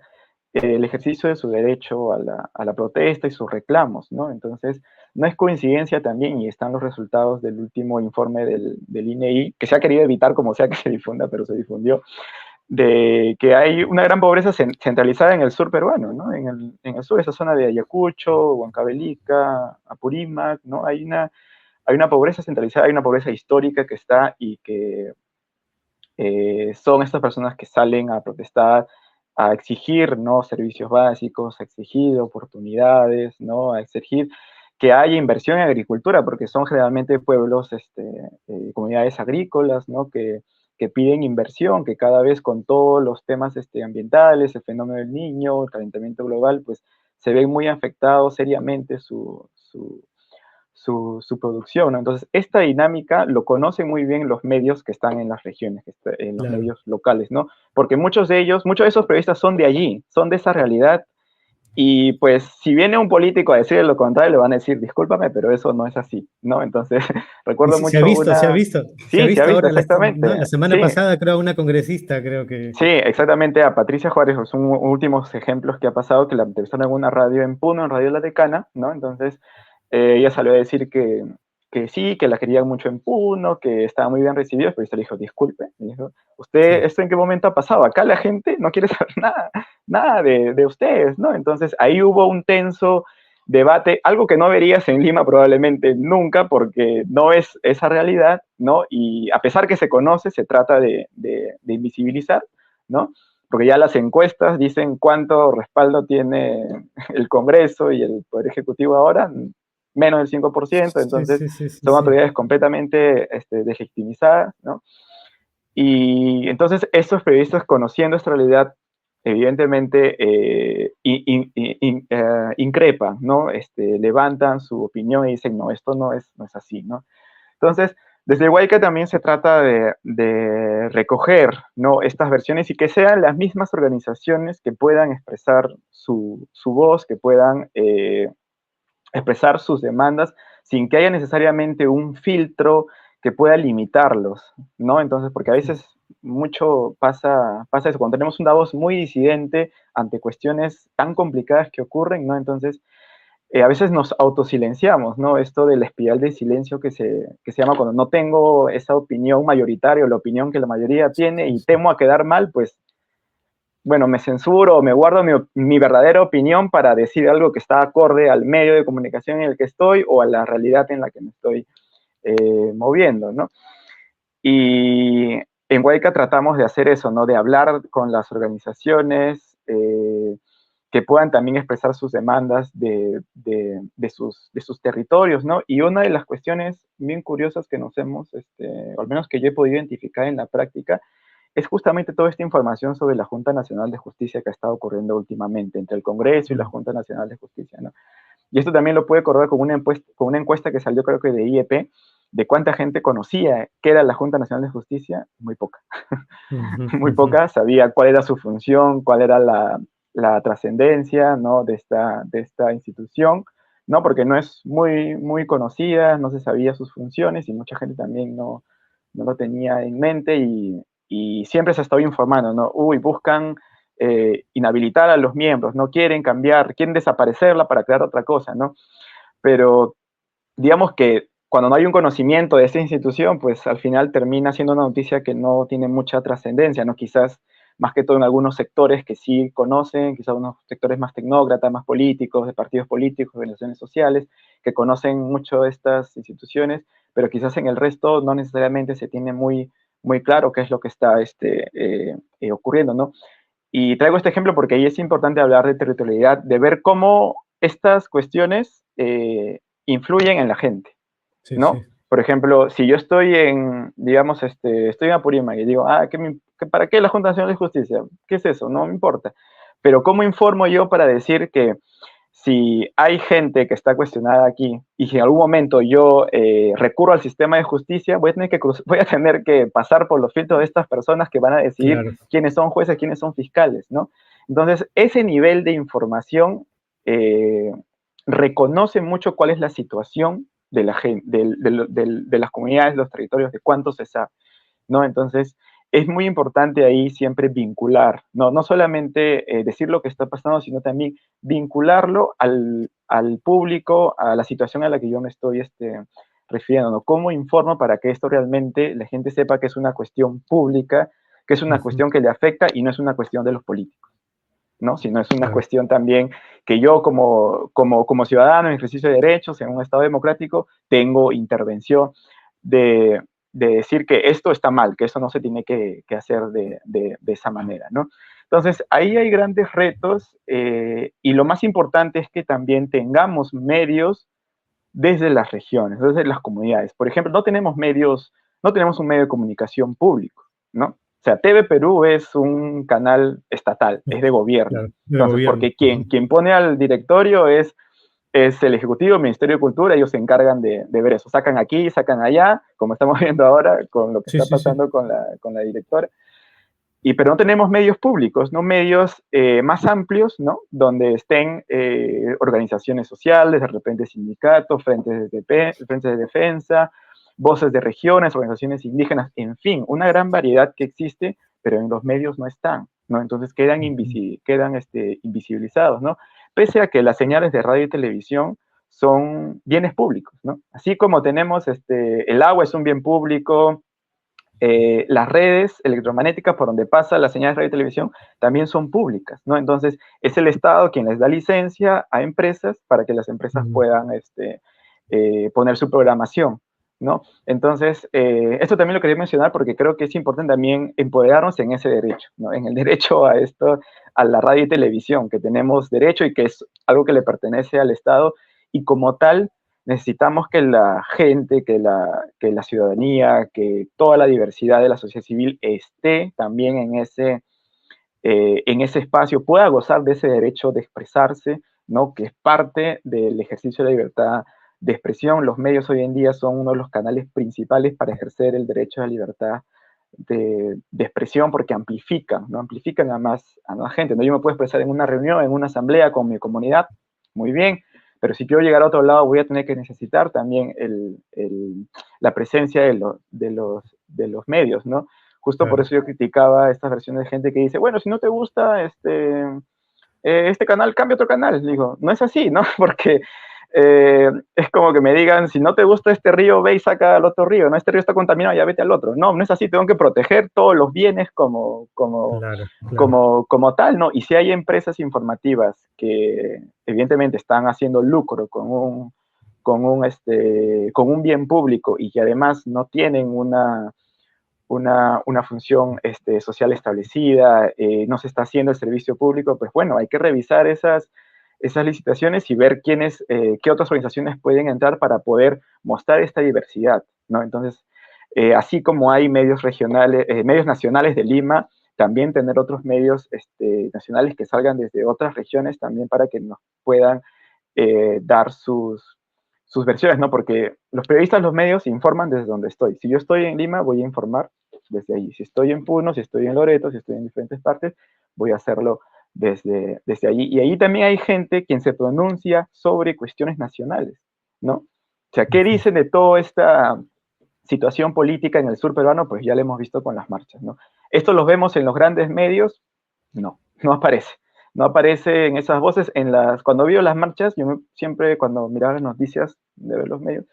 el ejercicio de su derecho a la protesta y sus reclamos, ¿no? Entonces, no es coincidencia también, y están los resultados del último informe del INEI, que se ha querido evitar como sea que se difunda, pero se difundió, de que hay una gran pobreza centralizada en el sur peruano, ¿no? En el sur, esa zona de Ayacucho, Huancavelica, Apurímac, ¿no? Hay una pobreza centralizada, hay una pobreza histórica que está y que son estas personas que salen a protestar, a exigir, ¿no? Servicios básicos, a exigir oportunidades, ¿no? A exigir que haya inversión en agricultura, porque son generalmente pueblos, comunidades agrícolas, ¿no? Que piden inversión, que cada vez con todos los temas ambientales, el fenómeno del niño, el calentamiento global, pues se ven muy afectados seriamente su producción, ¿no? Entonces, esta dinámica lo conocen muy bien los medios que están en las regiones, en los Claro. medios locales, ¿no? Porque muchos de esos periodistas son de allí, son de esa realidad, y pues si viene un político a decirle lo contrario, le van a decir, discúlpame, pero eso no es así, ¿no? Entonces, Y recuerdo sí, se ha mucho visto, se ha visto, se ha sí, se ha visto visto, ahora, ¿no? exactamente, La semana sí, pasada, creo, una congresista, creo que. sí, exactamente, a Patricia Juárez, son últimos ejemplos que ha pasado, que la entrevistaron en una radio en Puno, en Radio La Decana, ¿no? Entonces, ella salió a decir que sí, que la querían mucho en Puno, que estaba muy bien recibido, pero usted le dijo, disculpe, le dijo, ¿usted Sí. esto en qué momento ha pasado? Acá la gente no quiere saber nada de ustedes, ¿no? Entonces, ahí hubo un tenso debate, algo que no verías en Lima probablemente nunca, porque no es esa realidad, ¿no? Y a pesar que se conoce, se trata de invisibilizar, ¿no? Porque ya las encuestas dicen cuánto respaldo tiene el Congreso y el Poder Ejecutivo ahora, menos del 5%, Sí, entonces sí, sí, sí, son sí. autoridades completamente deslegitimizadas, ¿no? Y entonces estos periodistas, conociendo esta realidad, evidentemente increpan, ¿no? Levantan su opinión y dicen, no, esto no es así, ¿no? Entonces, desde Huayca también se trata de recoger, ¿no? Estas versiones y que sean las mismas organizaciones que puedan expresar su voz, que puedan expresar sus demandas sin que haya necesariamente un filtro que pueda limitarlos, ¿no? Entonces, porque a veces mucho pasa eso, cuando tenemos una voz muy disidente ante cuestiones tan complicadas que ocurren, ¿no? Entonces, a veces nos autosilenciamos, ¿no? Esto de la espiral de silencio que se llama cuando no tengo esa opinión mayoritaria o la opinión que la mayoría tiene Sí, y sí. temo a quedar mal, pues, bueno, me censuro o me guardo mi verdadera opinión para decir algo que está acorde al medio de comunicación en el que estoy o a la realidad en la que me estoy moviendo, ¿no? Y en Huayca tratamos de hacer eso, ¿no? De hablar con las organizaciones que puedan también expresar sus demandas de sus territorios, ¿no? Y una de las cuestiones bien curiosas que nos hemos, o al menos que yo he podido identificar en la práctica, es justamente toda esta información sobre la Junta Nacional de Justicia que ha estado ocurriendo últimamente entre el Congreso y la Junta Nacional de Justicia, ¿no? Y esto también lo puede corroborar con una encuesta que salió creo que de IEP, de cuánta gente conocía qué era la Junta Nacional de Justicia, muy poca. Muy poca sabía cuál era su función, cuál era la trascendencia, ¿no? de esta institución, ¿no? Porque no es muy conocida, no se sabía sus funciones y mucha gente también no lo tenía en mente y siempre se ha estado informando, ¿no? Buscan inhabilitar a los miembros, no quieren cambiar, quieren desaparecerla para crear otra cosa, ¿no? Pero digamos que cuando no hay un conocimiento de esta institución, pues al final termina siendo una noticia que no tiene mucha trascendencia, ¿no? Quizás más que todo en algunos sectores que sí conocen, quizás unos sectores más tecnócratas, más políticos, de partidos políticos, organizaciones sociales, que conocen mucho estas instituciones, pero quizás en el resto no necesariamente se tiene muy claro qué es lo que está ocurriendo, ¿no? Y traigo este ejemplo porque ahí es importante hablar de territorialidad, de ver cómo estas cuestiones influyen en la gente, ¿no? Sí. Por ejemplo, si yo estoy digamos, estoy en Apurímac y digo, ¿para qué la Junta Nacional de Justicia? ¿Qué es eso? No me importa. Pero ¿cómo informo yo para decir que si hay gente que está cuestionada aquí y si en algún momento yo recurro al sistema de justicia, voy a tener que pasar por los filtros de estas personas que van a decidir quiénes son jueces, quiénes son fiscales, ¿no? Entonces, ese nivel de información reconoce mucho cuál es la situación de la gente, de las comunidades, de los territorios, de cuánto se sabe, ¿no? Entonces, es muy importante ahí siempre vincular, no solamente decir lo que está pasando, sino también vincularlo al público, a la situación a la que yo me estoy refiriendo, ¿no? ¿Cómo informo para que esto realmente la gente sepa que es una cuestión pública, que es una cuestión que le afecta y no es una cuestión de los políticos, ¿no? Sino es una cuestión también que yo como ciudadano en ejercicio de derechos en un Estado democrático tengo intervención de decir que esto está mal, que eso no se tiene que hacer de esa manera, ¿no? Entonces, ahí hay grandes retos y lo más importante es que también tengamos medios desde las regiones, desde las comunidades. Por ejemplo, no tenemos un medio de comunicación público, ¿no? O sea, TV Perú es un canal estatal, es de gobierno. Claro, Entonces, porque quien pone al directorio es el Ejecutivo, el Ministerio de Cultura, ellos se encargan de ver eso. Sacan aquí, sacan allá, como estamos viendo ahora con lo que está pasando con la directora. Pero no tenemos medios públicos, ¿no? Medios más amplios, ¿no? Donde estén organizaciones sociales, de repente sindicatos, frentes de defensa, voces de regiones, organizaciones indígenas, en fin, una gran variedad que existe, pero en los medios no están, ¿no? Entonces quedan invisibilizados, ¿no? Pese a que las señales de radio y televisión son bienes públicos, ¿no? Así como tenemos, el agua es un bien público, las redes electromagnéticas por donde pasa las señales de radio y televisión también son públicas, ¿no? Entonces, es el Estado quien les da licencia a empresas para que las empresas puedan poner su programación, ¿no? Entonces, esto también lo quería mencionar porque creo que es importante también empoderarnos en ese derecho, ¿no? En el derecho a a la radio y televisión, que tenemos derecho y que es algo que le pertenece al Estado, y como tal, necesitamos que la gente, que la ciudadanía, que toda la diversidad de la sociedad civil esté también en ese espacio, pueda gozar de ese derecho de expresarse, ¿no? Que es parte del ejercicio de la libertad de expresión. Los medios hoy en día son uno de los canales principales para ejercer el derecho a la libertad de expresión porque amplifican, ¿no? Amplifican a más gente, ¿no? Yo me puedo expresar en una reunión, en una asamblea con mi comunidad, muy bien, pero si quiero llegar a otro lado voy a tener que necesitar también la presencia de los medios, ¿no? Justo por eso yo criticaba estas versiones de gente que dice, bueno, si no te gusta este canal, cambia otro canal. Digo, no es así, ¿no? Porque es como que me digan, si no te gusta este río, ve y saca al otro río, ¿no? Este río está contaminado, ya vete al otro. No, no es así, tengo que proteger todos los bienes como tal, ¿no? Y si hay empresas informativas que evidentemente están haciendo lucro con un bien público y que además no tienen una función social establecida, no se está haciendo el servicio público, pues bueno, hay que revisar esas licitaciones y ver qué otras organizaciones pueden entrar para poder mostrar esta diversidad, ¿no? Entonces, así como hay medios regionales, medios nacionales de Lima, también tener otros medios nacionales que salgan desde otras regiones también para que nos puedan dar sus versiones, ¿no? Porque los periodistas, los medios informan desde donde estoy. Si yo estoy en Lima, voy a informar desde ahí. Si estoy en Puno, si estoy en Loreto, si estoy en diferentes partes, voy a hacerlo desde allí. Y ahí también hay gente quien se pronuncia sobre cuestiones nacionales, ¿no? O sea, ¿qué dicen de toda esta situación política en el sur peruano? Pues ya lo hemos visto con las marchas, ¿no? ¿Esto los vemos en los grandes medios? No, no aparece. No aparece en esas voces. Cuando veo las marchas, siempre cuando miraba las noticias de ver los medios,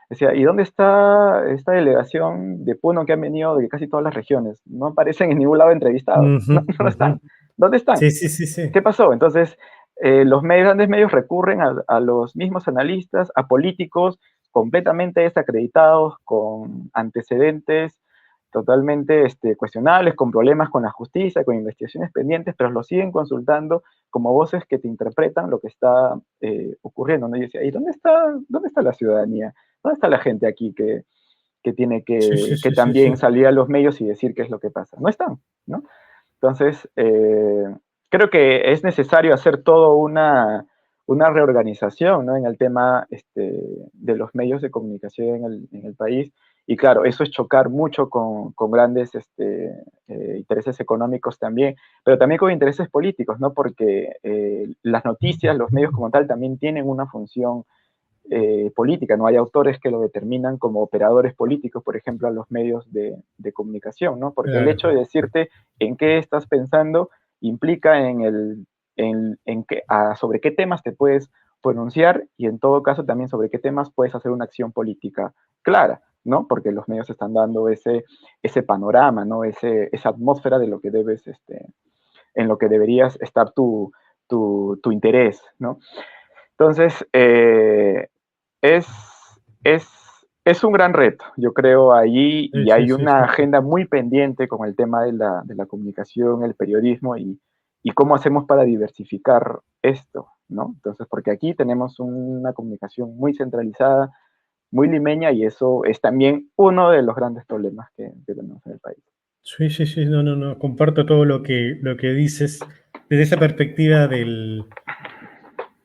decía, ¿y dónde está esta delegación de Puno que han venido de casi todas las regiones? No aparecen en ningún lado entrevistados. No, no están. ¿Dónde están? Sí, sí, sí, sí. ¿Qué pasó? Entonces, los grandes medios recurren a los mismos analistas, a políticos completamente desacreditados, con antecedentes totalmente cuestionables, con problemas con la justicia, con investigaciones pendientes, pero los siguen consultando como voces que te interpretan lo que está ocurriendo, ¿no? Y decía, ¿y dónde está la ciudadanía? ¿Dónde está la gente aquí que tiene Sí, sí, que sí, sí, también sí. salir a los medios y decir qué es lo que pasa? No están, ¿no? Entonces, creo que es necesario hacer todo una reorganización, ¿no? En el tema de los medios de comunicación en el país. Y claro, eso es chocar mucho con grandes intereses económicos también, pero también con intereses políticos, ¿no? Porque las noticias, los medios como tal, también tienen una función política, ¿no? Hay autores que lo determinan como operadores políticos, por ejemplo, a los medios de comunicación, ¿no? Porque el Claro. hecho de decirte en qué estás pensando implica sobre qué temas te puedes pronunciar y en todo caso también sobre qué temas puedes hacer una acción política clara, ¿no? Porque los medios están dando ese panorama, ¿no? Esa atmósfera de lo que debes, en lo que deberías estar tu interés, ¿no? Entonces, es, es, es un gran reto, yo creo, ahí, Sí, y sí, hay sí, una sí. agenda muy pendiente con el tema de la comunicación, el periodismo y cómo hacemos para diversificar esto, ¿no? Entonces, porque aquí tenemos una comunicación muy centralizada, muy limeña, y eso es también uno de los grandes problemas que tenemos en el país. Sí, sí, sí, no, no, no, comparto todo lo que dices desde esa perspectiva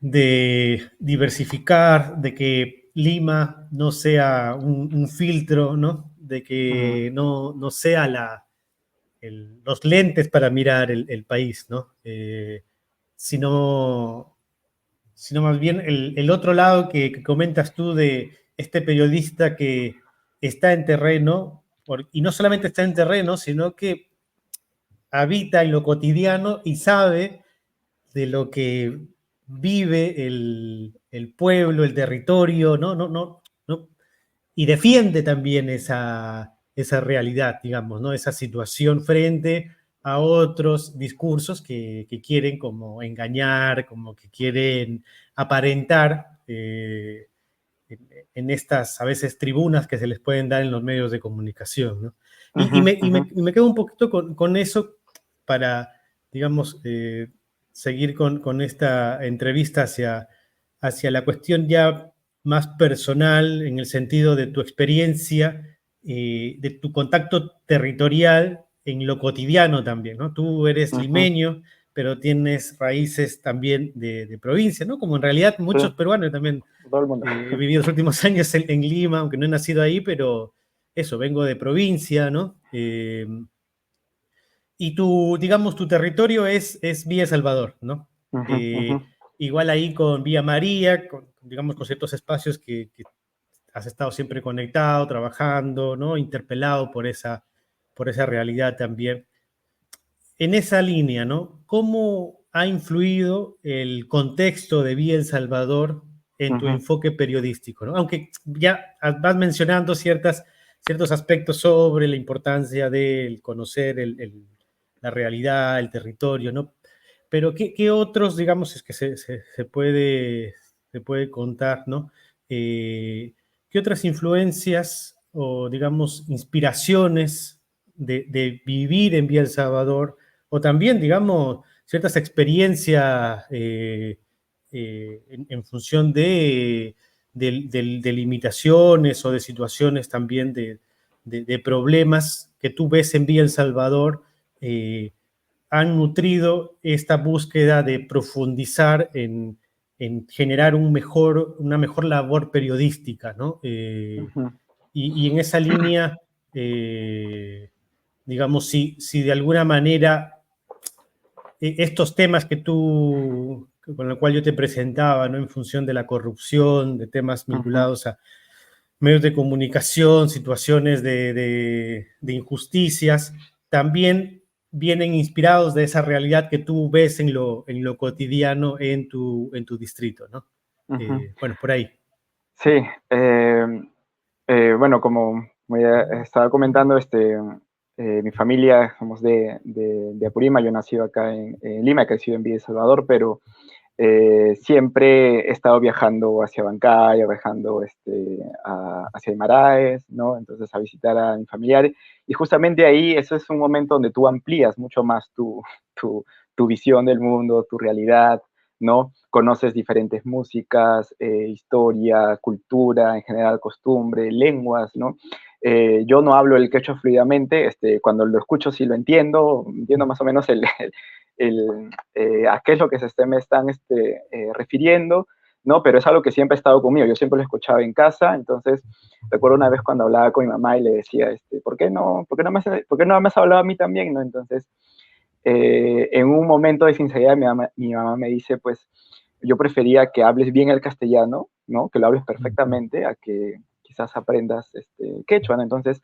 de diversificar, de que Lima no sea un filtro, ¿no? De Ujú, que no sea los lentes para mirar el país, ¿no? Sino, sino más bien el otro lado que comentas tú de este periodista que está en terreno, y no solamente está en terreno, sino que habita en lo cotidiano y sabe de lo que vive el pueblo, el territorio, ¿no? Y defiende también esa realidad, digamos, ¿no? Esa situación frente a otros discursos que quieren como engañar, como que quieren aparentar en estas a veces tribunas que se les pueden dar en los medios de comunicación, ¿no? ujú, ujú, Y me quedo un poquito con eso para, digamos, seguir con esta entrevista hacia la cuestión ya más personal, en el sentido de tu experiencia, de tu contacto territorial en lo cotidiano también, ¿no? Tú eres ujú. limeño, pero tienes raíces también de provincia, ¿no? Como en realidad Sí, muchos peruanos también todo el mundo. he vivido los últimos años en Lima, aunque no he nacido ahí, pero eso, vengo de provincia, ¿no? Y digamos, tu territorio es Villa Salvador, ¿no? Ujú, ujú. Eh, igual ahí con Villa María, digamos, con ciertos espacios que has estado siempre conectado, trabajando, ¿no? Interpelado por esa realidad también. En esa línea, ¿no? ¿Cómo ha influido el contexto de Vía El Salvador en tu Ujú, enfoque periodístico, ¿no? Aunque ya vas mencionando ciertos aspectos sobre la importancia de conocer la realidad, el territorio, ¿no? Pero ¿qué otros, digamos, es que se puede contar, ¿no? ¿Qué otras influencias o, digamos, inspiraciones de vivir en Vía El Salvador o también, digamos, ciertas experiencias en función de limitaciones o de situaciones también de problemas que tú ves en Villa El Salvador han nutrido esta búsqueda de profundizar en generar una mejor labor periodística, ¿no? Ujú, Y en esa línea, digamos, si de alguna manera estos temas con los cuales yo te presentaba, ¿no? En función de la corrupción, de temas ujú. vinculados a medios de comunicación, situaciones de injusticias, también vienen inspirados de esa realidad que tú ves en lo cotidiano en tu distrito, ¿no? Ujú. Bueno, por ahí. Sí, bueno, como ya estaba comentando, mi familia somos de Apurímac, yo he nacido acá en Lima, he crecido en Villa El Salvador, pero siempre he estado viajando hacia Bancay, viajando hacia Aymaraes, ¿no? Entonces a visitar a mi familiar. Y justamente ahí, eso es un momento donde tú amplías mucho más tu, tu visión del mundo, tu realidad, ¿no? Conoces diferentes músicas, historia, cultura, en general costumbre, lenguas, ¿no? Yo no hablo el quechua fluidamente, cuando lo escucho sí lo entiendo, entiendo más o menos a qué es lo que me están refiriendo, ¿no? Pero es algo que siempre ha estado conmigo, yo siempre lo escuchaba en casa, entonces recuerdo una vez cuando hablaba con mi mamá y le decía, por qué no me has hablado a mí también, ¿no? Entonces, en un momento de sinceridad, mi mamá me dice, pues, yo prefería que hables bien el castellano, ¿no? Que lo hables perfectamente, a que quizás aprendas quechua, ¿no? Entonces,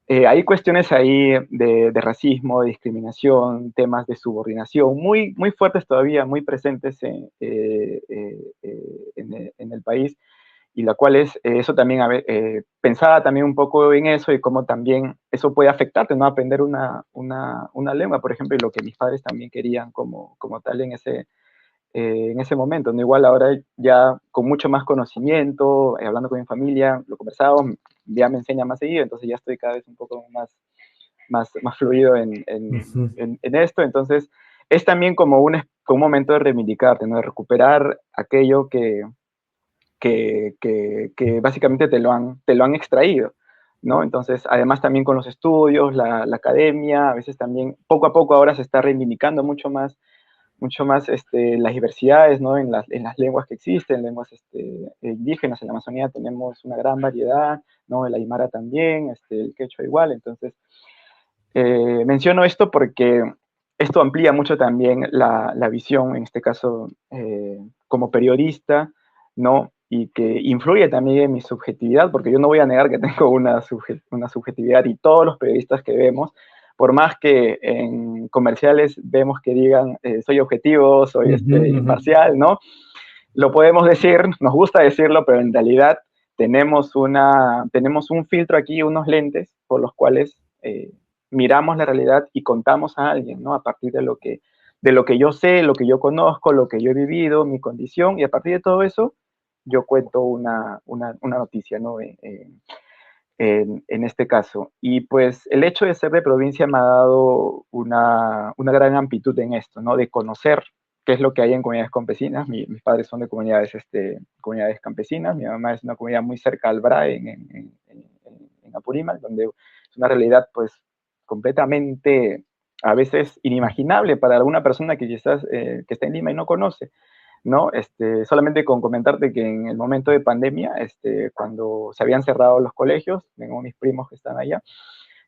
hay cuestiones ahí de racismo, de discriminación, temas de subordinación, muy, muy fuertes todavía, muy presentes en el país, y la cual eso también, pensaba también un poco en eso y cómo también eso puede afectarte, ¿no? Aprender una lengua, por ejemplo, y lo que mis padres también querían como tal en ese momento, ¿no? Igual ahora ya con mucho más conocimiento, hablando con mi familia, lo conversábamos, ya me enseña más seguido, entonces ya estoy cada vez un poco más fluido Ujú. en esto, entonces es también como un momento de reivindicarte, ¿no? De recuperar aquello que básicamente te lo han extraído, ¿no? Entonces, además también con los estudios, la academia, a veces también, poco a poco ahora se está reivindicando mucho más las diversidades, ¿no? En las lenguas que existen, lenguas indígenas. En la Amazonía tenemos una gran variedad, ¿no? El aymara también, el quechua igual. Entonces, menciono esto porque esto amplía mucho también la visión, en este caso, como periodista, ¿no? Y que influye también en mi subjetividad, porque yo no voy a negar que tengo una subjetividad, y todos los periodistas que vemos, por más que en comerciales vemos que digan soy objetivo, soy Ujú, ujú. imparcial, ¿no? Lo podemos decir, nos gusta decirlo, pero en realidad tenemos un filtro aquí, unos lentes por los cuales miramos la realidad y contamos a alguien, ¿no? A partir de lo que yo sé, lo que yo conozco, lo que yo he vivido, mi condición, y a partir de todo eso, yo cuento una noticia, ¿no? En este caso. Y pues el hecho de ser de provincia me ha dado una gran amplitud en esto, ¿no? De conocer qué es lo que hay en comunidades campesinas. Mis padres son de comunidades campesinas, mi mamá es una comunidad muy cerca al BRAE en Apurímac, donde es una realidad pues completamente a veces inimaginable para alguna persona que quizás que está en Lima y no conoce. ¿No? Solamente con comentarte que en el momento de pandemia, cuando se habían cerrado los colegios, tengo mis primos que están allá,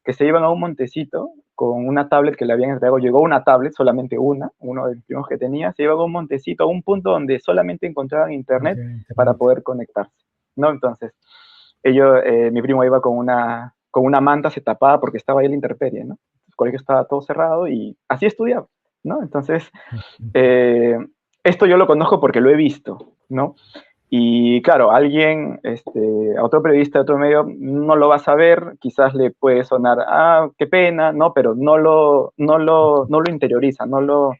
que se iban a un montecito con una tablet que le habían entregado, llegó una tablet, solamente uno de mis primos que tenía, se iba a un montecito, a un punto donde solamente encontraban internet Okay, para internet. poder conectarse, ¿no? Entonces, mi primo iba con una manta, se tapaba porque estaba ahí la intemperie, ¿no? El colegio estaba todo cerrado y así estudiaba, ¿no? Entonces, eh, esto yo lo conozco porque lo he visto, ¿no? Y claro, a otro periodista de otro medio no lo va a saber, quizás le puede sonar, qué pena, ¿no? Pero no lo interioriza, no lo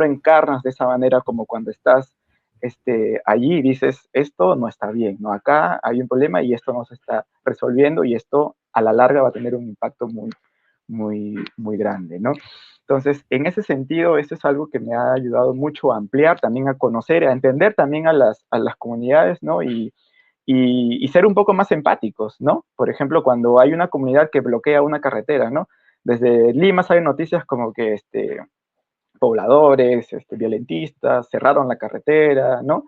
encarnas de esa manera como cuando estás allí y dices, esto no está bien, ¿no? Acá hay un problema y esto no se está resolviendo y esto a la larga va a tener un impacto muy grande, ¿no? Entonces, en ese sentido, esto es algo que me ha ayudado mucho a ampliar, también a conocer, a entender también a las comunidades, ¿no? y ser un poco más empáticos, ¿no? Por ejemplo, cuando hay una comunidad que bloquea una carretera, ¿no? Desde Lima salen noticias como que pobladores, violentistas, cerraron la carretera, ¿no?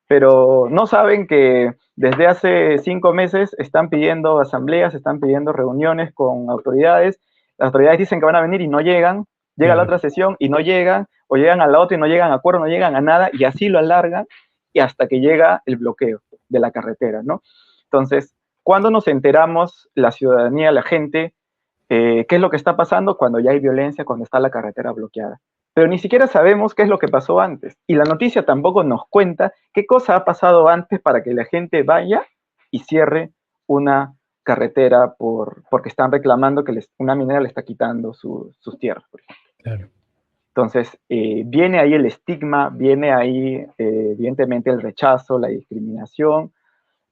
Pero no saben que desde hace 5 meses están pidiendo asambleas, están pidiendo reuniones con autoridades. Las autoridades dicen que van a venir y no llegan, llega la otra sesión y no llegan, o llegan a la otra y no llegan a acuerdo, no llegan a nada, y así lo alargan y hasta que llega el bloqueo de la carretera, ¿no? Entonces, ¿cuándo nos enteramos la ciudadanía, la gente, qué es lo que está pasando cuando ya hay violencia, cuando está la carretera bloqueada? Pero ni siquiera sabemos qué es lo que pasó antes. Y la noticia tampoco nos cuenta qué cosa ha pasado antes para que la gente vaya y cierre una carretera porque están reclamando que una minera le está quitando sus tierras, por ejemplo. Claro. Entonces, viene ahí el estigma, viene ahí, evidentemente, el rechazo, la discriminación,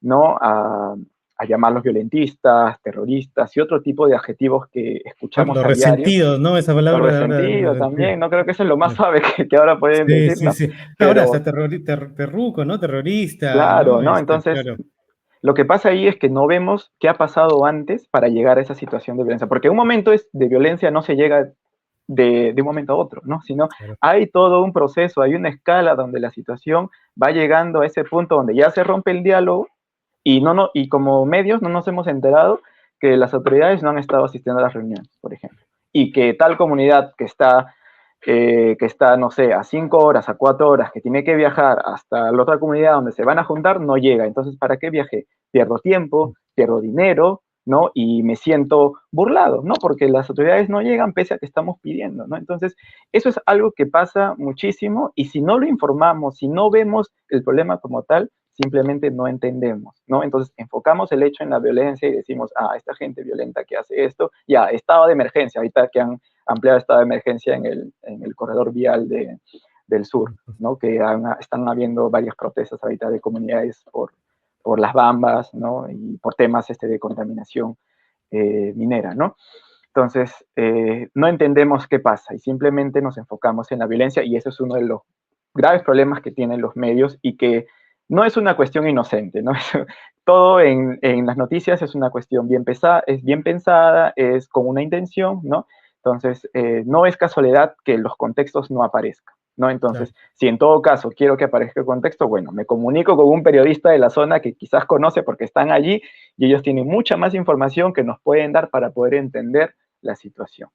¿no? A llamarlos violentistas, terroristas y otro tipo de adjetivos que escuchamos Los a diario. resentidos, ¿no? Esa Los palabra ahora. resentidos también, no creo que eso es lo más suave que ahora pueden Sí, decir, sí, ¿no? sí. Ahora Pero, hasta terruco, ¿no? Terrorista, claro, ¿no? ¿no? Entonces, Claro. lo que pasa ahí es que no vemos qué ha pasado antes para llegar a esa situación de violencia, porque un momento de violencia no se llega de un momento a otro, ¿no? Sino Claro. hay todo un proceso, hay una escala donde la situación va llegando a ese punto donde ya se rompe el diálogo y como medios no nos hemos enterado que las autoridades no han estado asistiendo a las reuniones, por ejemplo, y que tal comunidad que está, no sé, a 5 horas, a 4 horas, que tiene que viajar hasta la otra comunidad donde se van a juntar, no llega. Entonces, ¿para qué viajé? Pierdo tiempo, pierdo dinero, ¿no? Y me siento burlado, ¿no? Porque las autoridades no llegan pese a que estamos pidiendo, ¿no? Entonces, eso es algo que pasa muchísimo y si no lo informamos, si no vemos el problema como tal, simplemente no entendemos, ¿no? Entonces, enfocamos el hecho en la violencia y decimos, esta gente violenta que hace esto, ya, estado de emergencia, ahorita que han ampliado estado de emergencia en el corredor vial del sur, ¿no? Que están habiendo varias protestas ahorita de comunidades por las bambas, ¿no? Y por temas de contaminación minera, ¿no? Entonces, no entendemos qué pasa y simplemente nos enfocamos en la violencia y eso es uno de los graves problemas que tienen los medios y que no es una cuestión inocente, ¿no? Todo en las noticias es una cuestión es bien pensada, es con una intención, ¿no? Entonces, no es casualidad que los contextos no aparezcan, ¿no? Entonces, si en todo caso quiero que aparezca el contexto, bueno, me comunico con un periodista de la zona que quizás conoce porque están allí y ellos tienen mucha más información que nos pueden dar para poder entender la situación.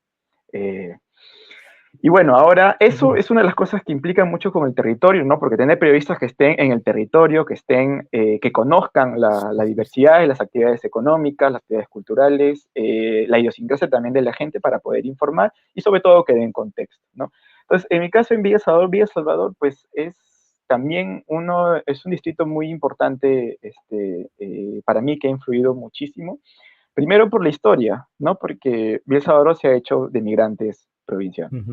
Y bueno, ahora eso es una de las cosas que implica mucho con el territorio, ¿no? Porque tener periodistas que estén en el territorio, que conozcan la diversidad de las actividades económicas, las actividades culturales, la idiosincrasia también de la gente para poder informar y sobre todo que den contexto, ¿no? Entonces, en mi caso en Villa Salvador, pues también es un distrito muy importante para mí que ha influido muchísimo. Primero por la historia, ¿no? Porque Villa Salvador se ha hecho de migrantes provincianos,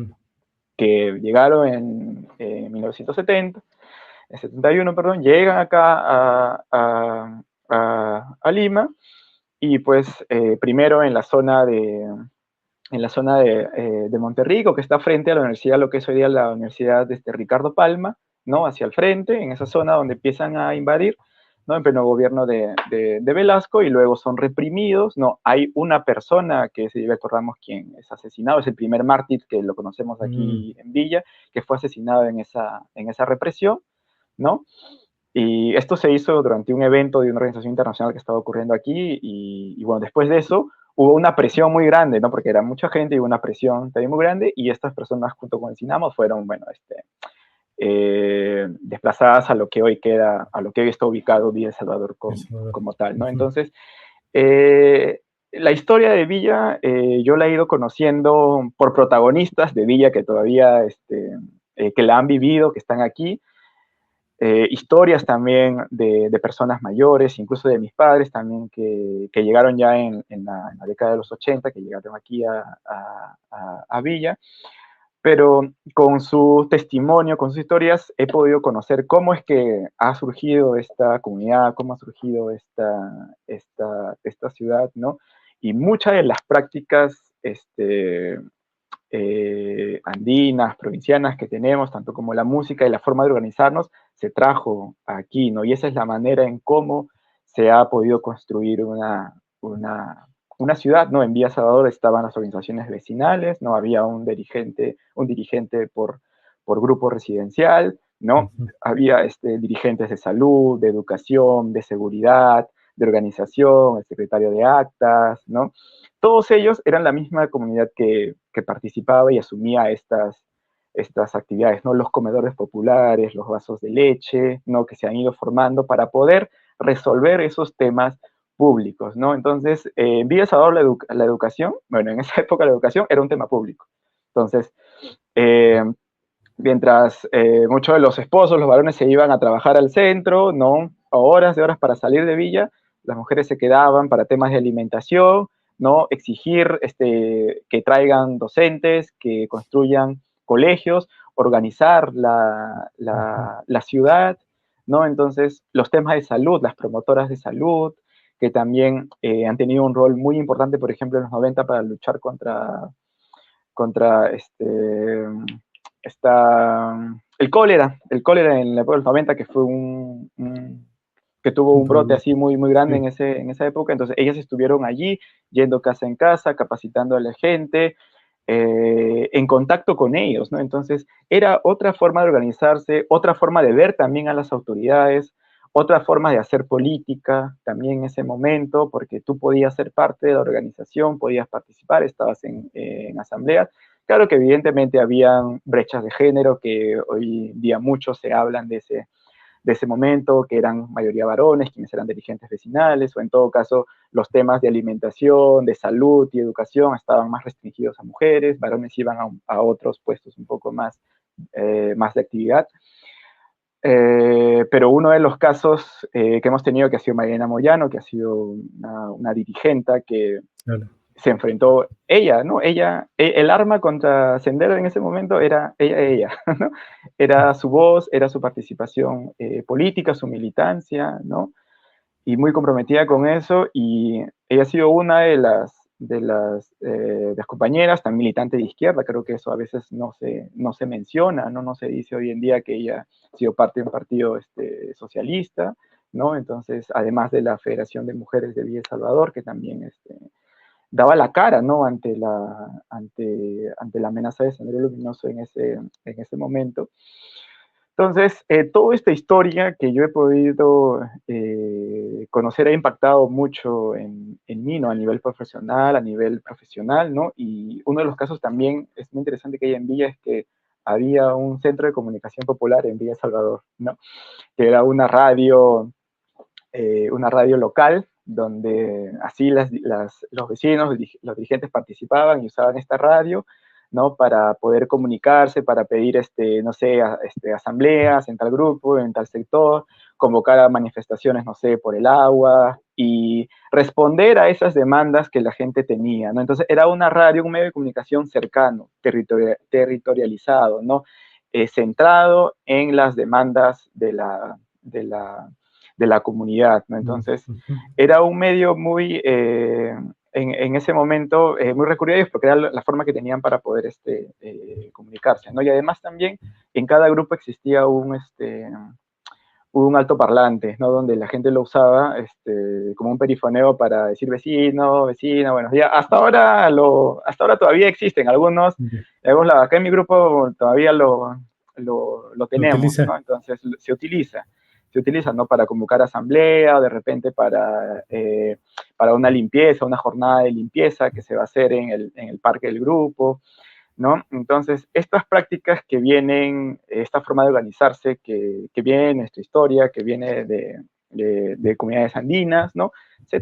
que llegaron en 1970, en 71, perdón, llegan acá a Lima y pues primero en la zona de Monterrico, que está frente a la universidad, lo que es hoy día la Universidad de Ricardo Palma, ¿no? Hacia el frente, en esa zona donde empiezan a invadir, ¿no? En pleno gobierno de Velasco, y luego son reprimidos, ¿no? Hay una persona que es Heriberto Ramos quien es asesinado, es el primer mártir que lo conocemos aquí en Villa, que fue asesinado en esa represión, ¿no? Y esto se hizo durante un evento de una organización internacional que estaba ocurriendo aquí, y bueno, después de eso hubo una presión muy grande, ¿no? Porque era mucha gente y hubo una presión también muy grande, y estas personas junto con el Sinamo fueron, bueno, desplazadas a lo que hoy está ubicado Villa El Salvador como tal, ¿no? Entonces, la historia de Villa yo la he ido conociendo por protagonistas de Villa que todavía, que la han vivido, que están aquí, historias también de personas mayores, incluso de mis padres también, que llegaron ya en la década de los 80, que llegaron aquí a Villa, pero con su testimonio, con sus historias, he podido conocer cómo es que ha surgido esta comunidad, cómo ha surgido esta ciudad, ¿no? Y muchas de las prácticas andinas, provincianas que tenemos, tanto como la música y la forma de organizarnos, se trajo aquí, ¿no? Y esa es la manera en cómo se ha podido construir una ciudad, ¿no? En Villa Salvador estaban las organizaciones vecinales, ¿no? Había un dirigente por grupo residencial, ¿no? Había dirigentes de salud, de educación, de seguridad, de organización, el secretario de actas, ¿no? Todos ellos eran la misma comunidad que participaba y asumía estas actividades, ¿no? Los comedores populares, los vasos de leche, ¿no? Que se han ido formando para poder resolver esos temas públicos, ¿no? Entonces, en Villa Salvador la educación, bueno, en esa época la educación era un tema público. Entonces, mientras muchos de los esposos, los varones se iban a trabajar al centro, ¿no? Horas de horas para salir de Villa, las mujeres se quedaban para temas de alimentación, ¿no? Exigir que traigan docentes, que construyan colegios, organizar la ciudad, ¿no? Entonces, los temas de salud, las promotoras de salud, que también han tenido un rol muy importante, por ejemplo, en los 90 para luchar contra el cólera en la época de los 90, que fue que tuvo un brote así muy, muy grande en esa época. Entonces, ellas estuvieron allí, yendo casa en casa, capacitando a la gente, en contacto con ellos, ¿no? Entonces, era otra forma de organizarse, otra forma de ver también a las autoridades, otra forma de hacer política también en ese momento, porque tú podías ser parte de la organización, podías participar, estabas en asambleas. Claro que evidentemente habían brechas de género, que hoy día muchos se hablan de ese momento, que eran mayoría varones, quienes eran dirigentes vecinales, o en todo caso los temas de alimentación, de salud y educación estaban más restringidos a mujeres, varones iban a otros puestos un poco más de actividad. Pero uno de los casos que hemos tenido, que ha sido Mariana Moyano, que ha sido una dirigente que se enfrentó ella, ¿no? El arma contra Sendero en ese momento era ella, ¿no? Era su voz, era su participación política, su militancia, ¿no? Y muy comprometida con eso, y ella ha sido una de las compañeras, tan militante de izquierda. Creo que eso a veces no se menciona, ¿no? No se dice hoy en día que ella ha sido parte de un partido socialista, ¿no? Entonces, además de la Federación de Mujeres de Villa Salvador, que también daba la cara, ¿no? Ante la amenaza de Sendero Luminoso en ese momento. Entonces, toda esta historia que yo he podido conocer ha impactado mucho en mí, ¿no? A nivel profesional, ¿no? Y uno de los casos también es muy interesante que hay en Villa es que había un centro de comunicación popular en Villa Salvador, ¿no? Que era una radio local, donde así los vecinos, los dirigentes participaban y usaban esta radio, ¿no? Para poder comunicarse, para pedir, no sé, asambleas en tal grupo, en tal sector, convocar a manifestaciones, no sé, por el agua, y responder a esas demandas que la gente tenía, ¿no? Entonces era una radio, un medio de comunicación cercano, territorializado, ¿no? Centrado en las demandas de la comunidad, ¿no? Entonces, era un medio muy, en ese momento, muy recurrido, porque era la forma que tenían para poder comunicarse, ¿no? Y además también, en cada grupo existía un altoparlante, ¿no? Donde la gente lo usaba como un perifoneo para decir vecino, vecina, buenos días. Hasta ahora todavía existen algunos lados. Acá en mi grupo todavía lo tenemos, ¿no? Entonces se utiliza, ¿no? Para convocar asamblea, o de repente para una limpieza, una jornada de limpieza que se va a hacer en el parque del grupo, ¿no? Entonces, estas prácticas que vienen, esta forma de organizarse que viene de nuestra historia, que viene de comunidades andinas, ¿no? Se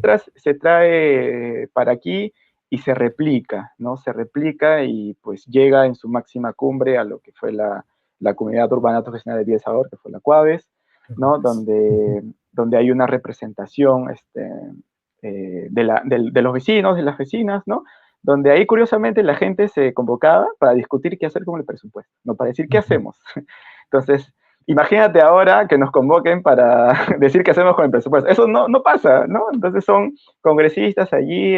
trae para aquí y se replica, ¿no? Se replica y pues llega en su máxima cumbre a lo que fue la comunidad urbana profesional de Villa Salvador, que fue la CUAVES, ¿no? Donde hay una representación de los vecinos, de las vecinas, ¿no? Donde ahí curiosamente la gente se convocaba para discutir qué hacer con el presupuesto, no para decir qué hacemos. Entonces, imagínate ahora que nos convoquen para decir qué hacemos con el presupuesto. Eso no pasa, ¿no? Entonces son congresistas allí,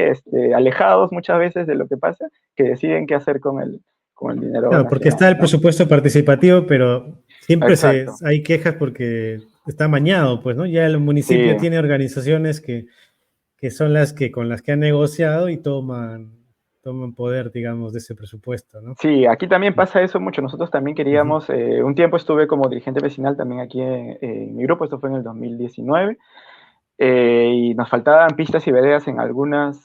alejados muchas veces de lo que pasa, que deciden qué hacer con el dinero. Claro, porque está el presupuesto participativo, pero siempre Exacto. hay quejas porque está amañado, pues, ¿no? Ya el municipio Sí, tiene organizaciones que son las que con las que han negociado y toman poder, digamos, de ese presupuesto, ¿no? sí, aquí también pasa eso mucho. Nosotros también Ujú. queríamos, un tiempo estuve como dirigente vecinal también aquí en mi grupo, esto fue en el 2019, y nos faltaban pistas y veredas en algunas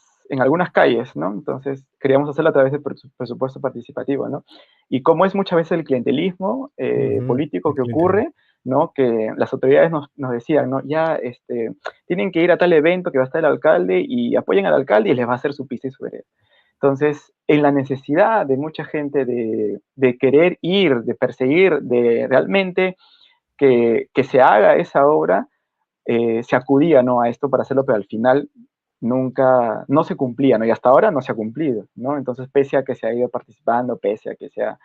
calles, ¿no? Entonces queríamos hacerlo a través de presupuesto participativo, ¿no? Y como es muchas veces el clientelismo Ujú, político que excelente. ocurre, ¿no? Que las autoridades nos decían, ¿no? Ya tienen que ir a tal evento que va a estar el alcalde y apoyen al alcalde y les va a hacer su pista y su vereda. Entonces, en la necesidad de mucha gente de querer ir, de perseguir, de realmente que se haga esa obra, se acudía, ¿no? A esto para hacerlo, pero al final nunca, no se cumplía, ¿no? Y hasta ahora no se ha cumplido, ¿no? Entonces, pese a que se ha ido participando, pese a que se ha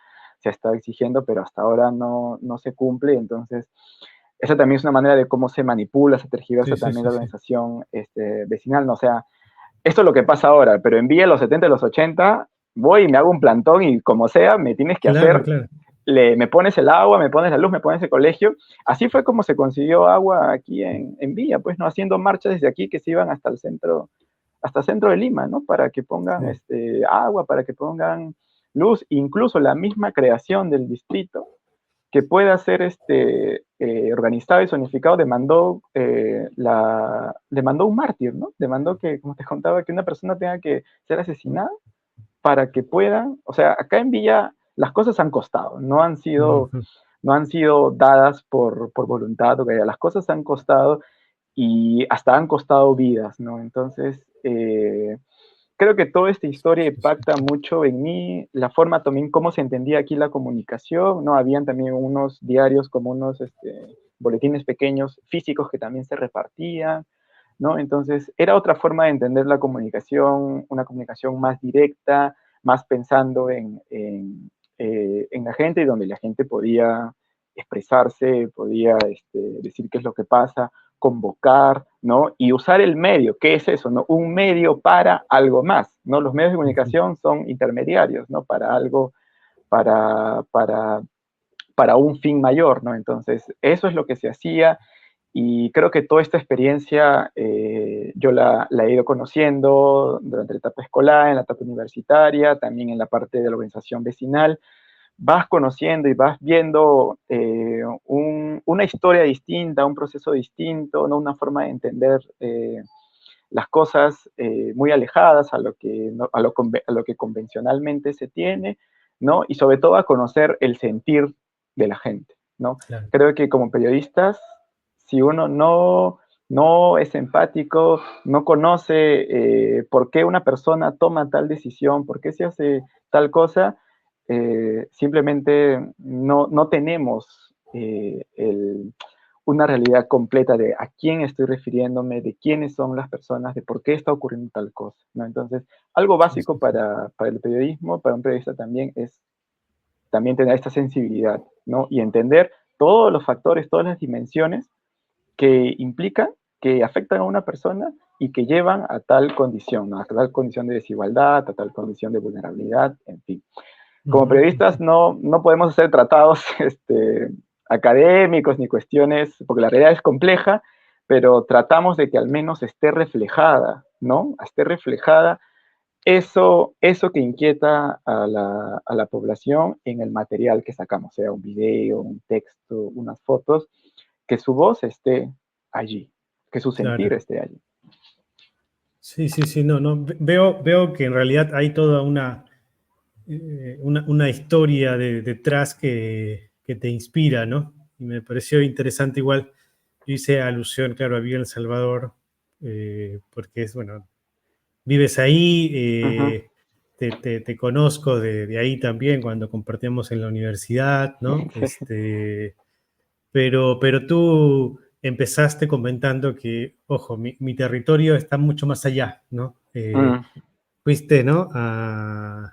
estado exigiendo, pero hasta ahora no se cumple, entonces, esa también es una manera de cómo se manipula, se Sí, tergiversa sí, también la sí, sí. organización vecinal, ¿no? O sea, esto es lo que pasa ahora, pero en Villa, los 70 y los 80, voy y me hago un plantón y como sea, me tienes que Claro, hacer, claro. me pones el agua, me pones la luz, me pones el colegio. Así fue como se consiguió agua aquí en Villa, pues, ¿no? Haciendo marchas desde aquí que se iban hasta el centro de Lima, ¿no? Para que pongan Sí. agua, para que pongan luz, incluso la misma creación del distrito que pueda ser organizado y zonificado, demandó un mártir, ¿no? Demandó que, como te contaba, que una persona tenga que ser asesinada para que puedan, o sea, acá en Villa las cosas han costado, Ujú. no han sido dadas por voluntad, okay, las cosas han costado y hasta han costado vidas, ¿no? Entonces, creo que toda esta historia Sí, sí. impacta mucho en mí, la forma también cómo se entendía aquí la comunicación, ¿no? Habían también unos diarios como unos boletines pequeños físicos que también se repartían, ¿no? Entonces, era otra forma de entender la comunicación, una comunicación más directa, más pensando en la gente y donde la gente podía expresarse, podía decir qué es lo que pasa, convocar, ¿no? Y usar el medio, ¿qué es eso? ¿No? Un medio para algo más, ¿no? Los medios de Ujú. comunicación son intermediarios, ¿no? Para algo, para, para, para un fin mayor, ¿no? Entonces, eso es lo que se hacía y creo que toda esta experiencia yo la he ido conociendo durante la etapa escolar, en la etapa universitaria, también en la parte de la organización vecinal. Vas conociendo y vas viendo una historia distinta, un proceso distinto, ¿no? Una forma de entender las cosas muy alejadas a a lo que convencionalmente se tiene, ¿no? Y sobre todo a conocer el sentir de la gente, ¿no? Claro. Creo que como periodistas, si uno no es empático, no conoce por qué una persona toma tal decisión, por qué se hace tal cosa, simplemente no tenemos una realidad completa de a quién estoy refiriéndome, de quiénes son las personas, de por qué está ocurriendo tal cosa, ¿no? Entonces, algo Sí, básico sí, sí. para el periodismo, para un periodista también es también tener esta sensibilidad, ¿no? Y entender todos los factores, todas las dimensiones que implican, que afectan a una persona y que llevan a tal condición, ¿no? A tal condición de desigualdad, a tal condición de vulnerabilidad, en fin. Como Ujú, periodistas ujú. no podemos hacer tratados académicos ni cuestiones, porque la realidad es compleja, pero tratamos de que al menos esté reflejada, ¿no? Esté reflejada eso que inquieta a la población en el material que sacamos, sea un video, un texto, unas fotos, que su voz esté allí, que su sentir Claro. esté allí. Sí, sí, sí, no, no. Veo que en realidad hay toda una historia detrás que te inspira, ¿no? Y me pareció interesante igual. Yo hice alusión, claro, a Villa El Salvador, porque es, bueno, vives ahí, Uh -huh, te conozco de ahí también cuando compartíamos en la universidad, ¿no? sí. Pero tú empezaste comentando que, ojo, mi territorio está mucho más allá, ¿no? Mm, Fuiste, ¿no? A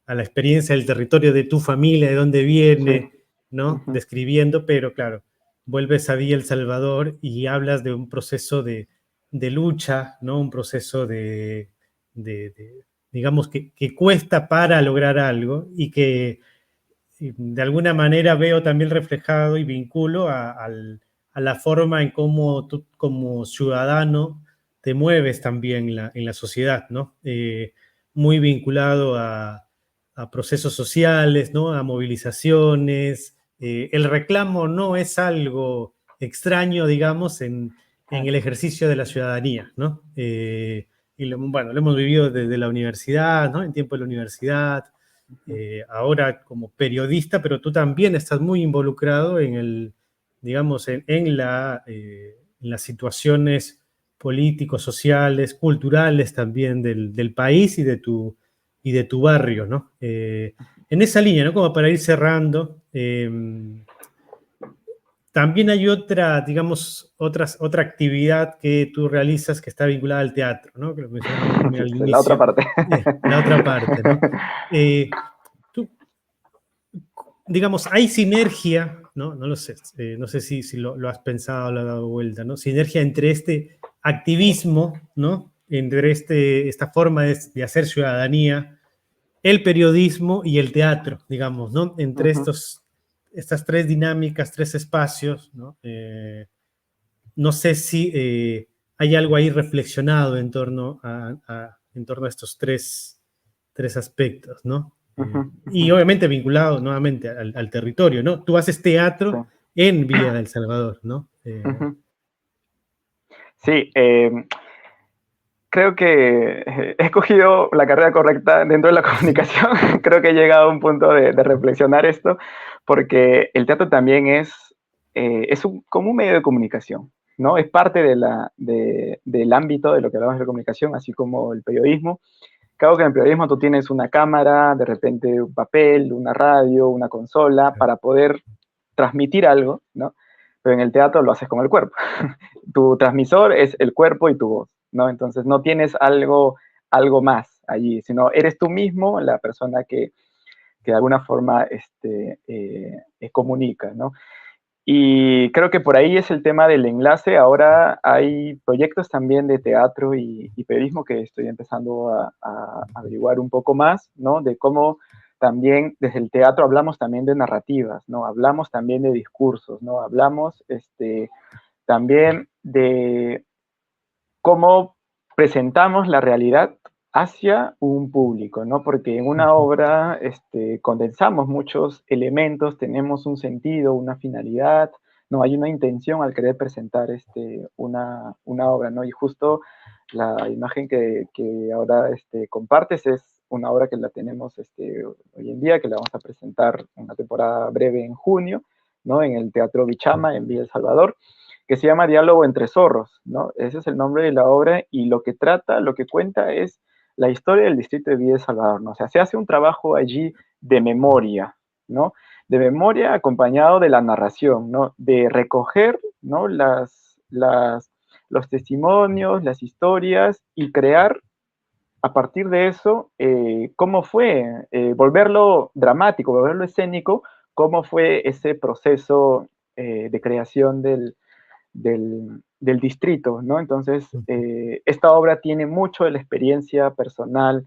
la experiencia del territorio de tu familia, de dónde sí. viene, ¿no? Uh -huh, Describiendo, pero claro, vuelves a Villa El Salvador y hablas de un proceso de lucha, ¿no? Un proceso digamos, que cuesta para lograr algo y que de alguna manera veo también reflejado y vinculo a la forma en cómo tú como ciudadano te mueves también en la sociedad, ¿no? Muy vinculado a procesos sociales, ¿no? A movilizaciones. El reclamo no es algo extraño, digamos, en el ejercicio de la ciudadanía, ¿no? Bueno, lo hemos vivido desde la universidad, ¿no? En tiempo de la universidad, ahora como periodista, pero tú también estás muy involucrado en el, digamos, en las situaciones políticos, sociales, culturales también del país y de tu barrio, ¿no? En esa línea, ¿no? Como para ir cerrando, también hay otra, digamos, otra actividad que tú realizas que está vinculada al teatro, ¿no? Que lo mencionábamos también al La otra inicio. parte. La otra parte, ¿no? Tú, digamos, hay sinergia, ¿no? No lo sé, no sé si lo has pensado, lo has dado vuelta, ¿no? Sinergia entre este activismo, ¿no? Entre esta forma de hacer ciudadanía, el periodismo y el teatro, digamos, ¿no? Entre estas tres dinámicas, tres espacios, ¿no? No sé si hay algo ahí reflexionado en torno a estos tres aspectos, ¿no? Y obviamente vinculado nuevamente al territorio, ¿no? Tú haces Sí. teatro en Villa del Salvador, ¿no? Sí, creo que he escogido la carrera correcta dentro de la comunicación. Creo que he llegado a un punto de reflexionar esto, porque el teatro también es como un medio de comunicación, ¿no? Es parte del ámbito de lo que hablamos de comunicación, así como el periodismo. Claro que en el periodismo tú tienes una cámara, de repente un papel, una radio, una consola, para poder transmitir algo, ¿no? Pero en el teatro lo haces con el cuerpo. Tu transmisor es el cuerpo y tu voz, ¿no? Entonces no tienes algo más allí, sino eres tú mismo la persona que de alguna forma comunica, ¿no? Y creo que por ahí es el tema del enlace. Ahora hay proyectos también de teatro y periodismo que estoy empezando a averiguar un poco más, ¿no? De cómo también desde el teatro hablamos también de narrativas, ¿no? Hablamos también de discursos, ¿no? Hablamos también de cómo presentamos la realidad hacia un público, ¿no? Porque en una obra condensamos muchos elementos, tenemos un sentido, una finalidad, ¿no? Hay una intención al querer presentar una obra, ¿no? Y justo la imagen que ahora compartes es una obra que la tenemos hoy en día, que la vamos a presentar una temporada breve en junio, ¿no? En el Teatro Bichama, en Villa El Salvador, que se llama Diálogo entre zorros, ¿no? Ese es el nombre de la obra y lo que trata, lo que cuenta es la historia del distrito de Villa El Salvador, ¿no? O sea, se hace un trabajo allí de memoria, ¿no? De memoria acompañado de la narración, ¿no? De recoger, ¿no? Los testimonios, las historias y crear a partir de eso cómo fue, volverlo dramático, volverlo escénico, cómo fue ese proceso de creación del distrito, ¿no? Entonces, esta obra tiene mucho de la experiencia personal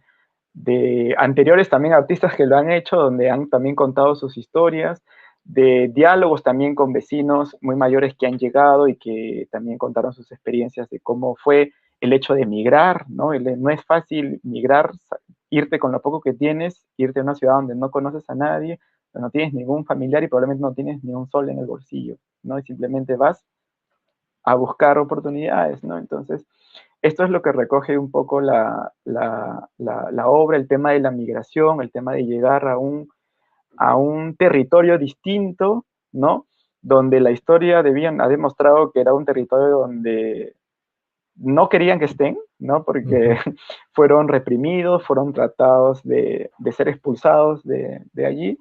de anteriores también artistas que lo han hecho, donde han también contado sus historias, de diálogos también con vecinos muy mayores que han llegado y que también contaron sus experiencias de cómo fue el hecho de migrar, ¿no? No es fácil migrar, irte con lo poco que tienes, irte a una ciudad donde no conoces a nadie, donde no tienes ningún familiar y probablemente no tienes ni un sol en el bolsillo, ¿no? Y simplemente vas a buscar oportunidades, ¿no? Entonces, esto es lo que recoge un poco la obra, el tema de la migración, el tema de llegar a un territorio distinto, ¿no? Donde la historia ha demostrado que era un territorio donde no querían que estén, ¿no? Porque fueron reprimidos, fueron tratados de ser expulsados de allí,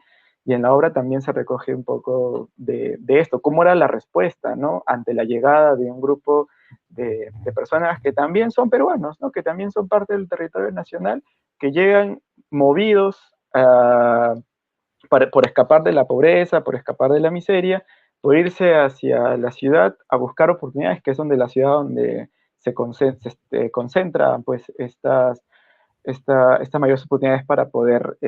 y en la obra también se recoge un poco de esto, cómo era la respuesta, ¿no? Ante la llegada de un grupo de personas que también son peruanos, ¿no? Que también son parte del territorio nacional, que llegan movidos por escapar de la pobreza, por escapar de la miseria, por irse hacia la ciudad a buscar oportunidades, que es donde la ciudad donde se concentran pues estas mayores oportunidades para poder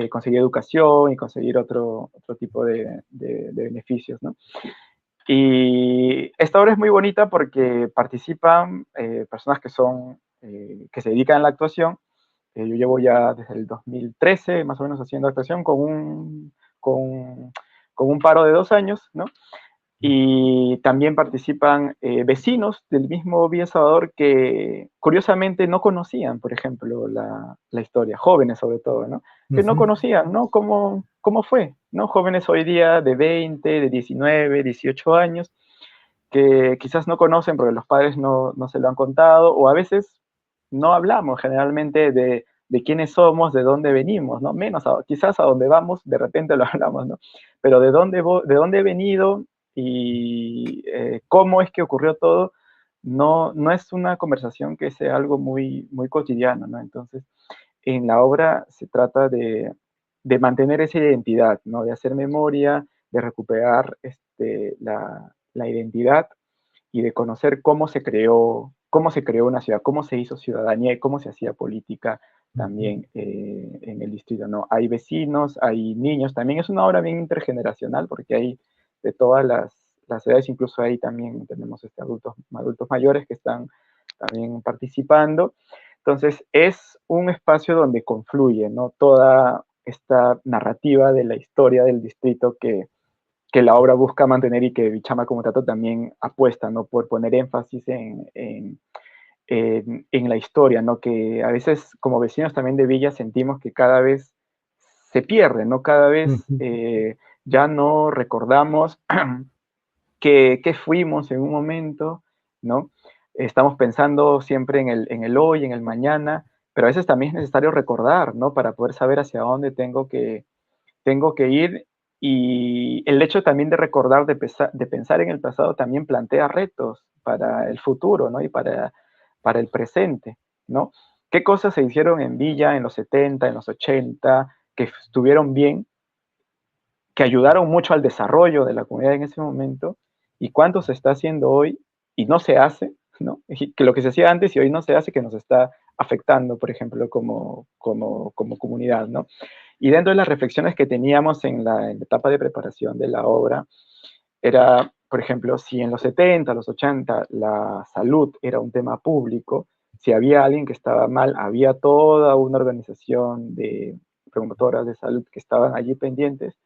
conseguir educación y conseguir otro tipo de beneficios, ¿no? Y esta obra es muy bonita porque participan personas que se dedican a la actuación. Yo llevo ya desde el 2013 más o menos haciendo actuación con, con un paro de 2 años, ¿no? Y también participan vecinos del mismo Villa Salvador que curiosamente no conocían, por ejemplo, la historia, jóvenes sobre todo, ¿no? Que no conocían, ¿no? ¿Cómo fue? ¿No? Jóvenes hoy día de 20, de 19, 18 años, que quizás no conocen porque los padres no se lo han contado, o a veces no hablamos generalmente de quiénes somos, de dónde venimos, ¿no? Menos, quizás a dónde vamos, de repente lo hablamos, ¿no? Pero de dónde he venido y cómo es que ocurrió todo, no es una conversación que sea algo muy, muy cotidiano, ¿no? Entonces, en la obra se trata de mantener esa identidad, ¿no? De hacer memoria, de recuperar la identidad y de conocer cómo se creó una ciudad, cómo se hizo ciudadanía y cómo se hacía política también en el distrito, ¿no? Hay vecinos, hay niños, también es una obra bien intergeneracional porque hay de todas las edades, incluso ahí también tenemos adultos mayores que están también participando. Entonces, es un espacio donde confluye, ¿no? Toda esta narrativa de la historia del distrito que la obra busca mantener y que Bichama como Tato también apuesta, ¿no? Por poner énfasis en la historia, ¿no? Que a veces como vecinos también de Villa sentimos que cada vez se pierde, ¿no? Cada vez ya no recordamos que fuimos en un momento, ¿no? Estamos pensando siempre en el hoy, en el mañana, pero a veces también es necesario recordar, ¿no? Para poder saber hacia dónde tengo que ir, y el hecho también de recordar, de pensar en el pasado también plantea retos para el futuro, ¿no? Y para el presente, ¿no? ¿Qué cosas se hicieron en Villa en los 70, en los 80, que estuvieron bien, que ayudaron mucho al desarrollo de la comunidad en ese momento, y cuánto se está haciendo hoy y no se hace, ¿no? Y que lo que se hacía antes y hoy no se hace, que nos está afectando, por ejemplo, como comunidad, ¿no? Y dentro de las reflexiones que teníamos en la etapa de preparación de la obra, era, por ejemplo, si en los 70, los 80, la salud era un tema público, si había alguien que estaba mal, había toda una organización de promotoras de salud que estaban allí pendientes.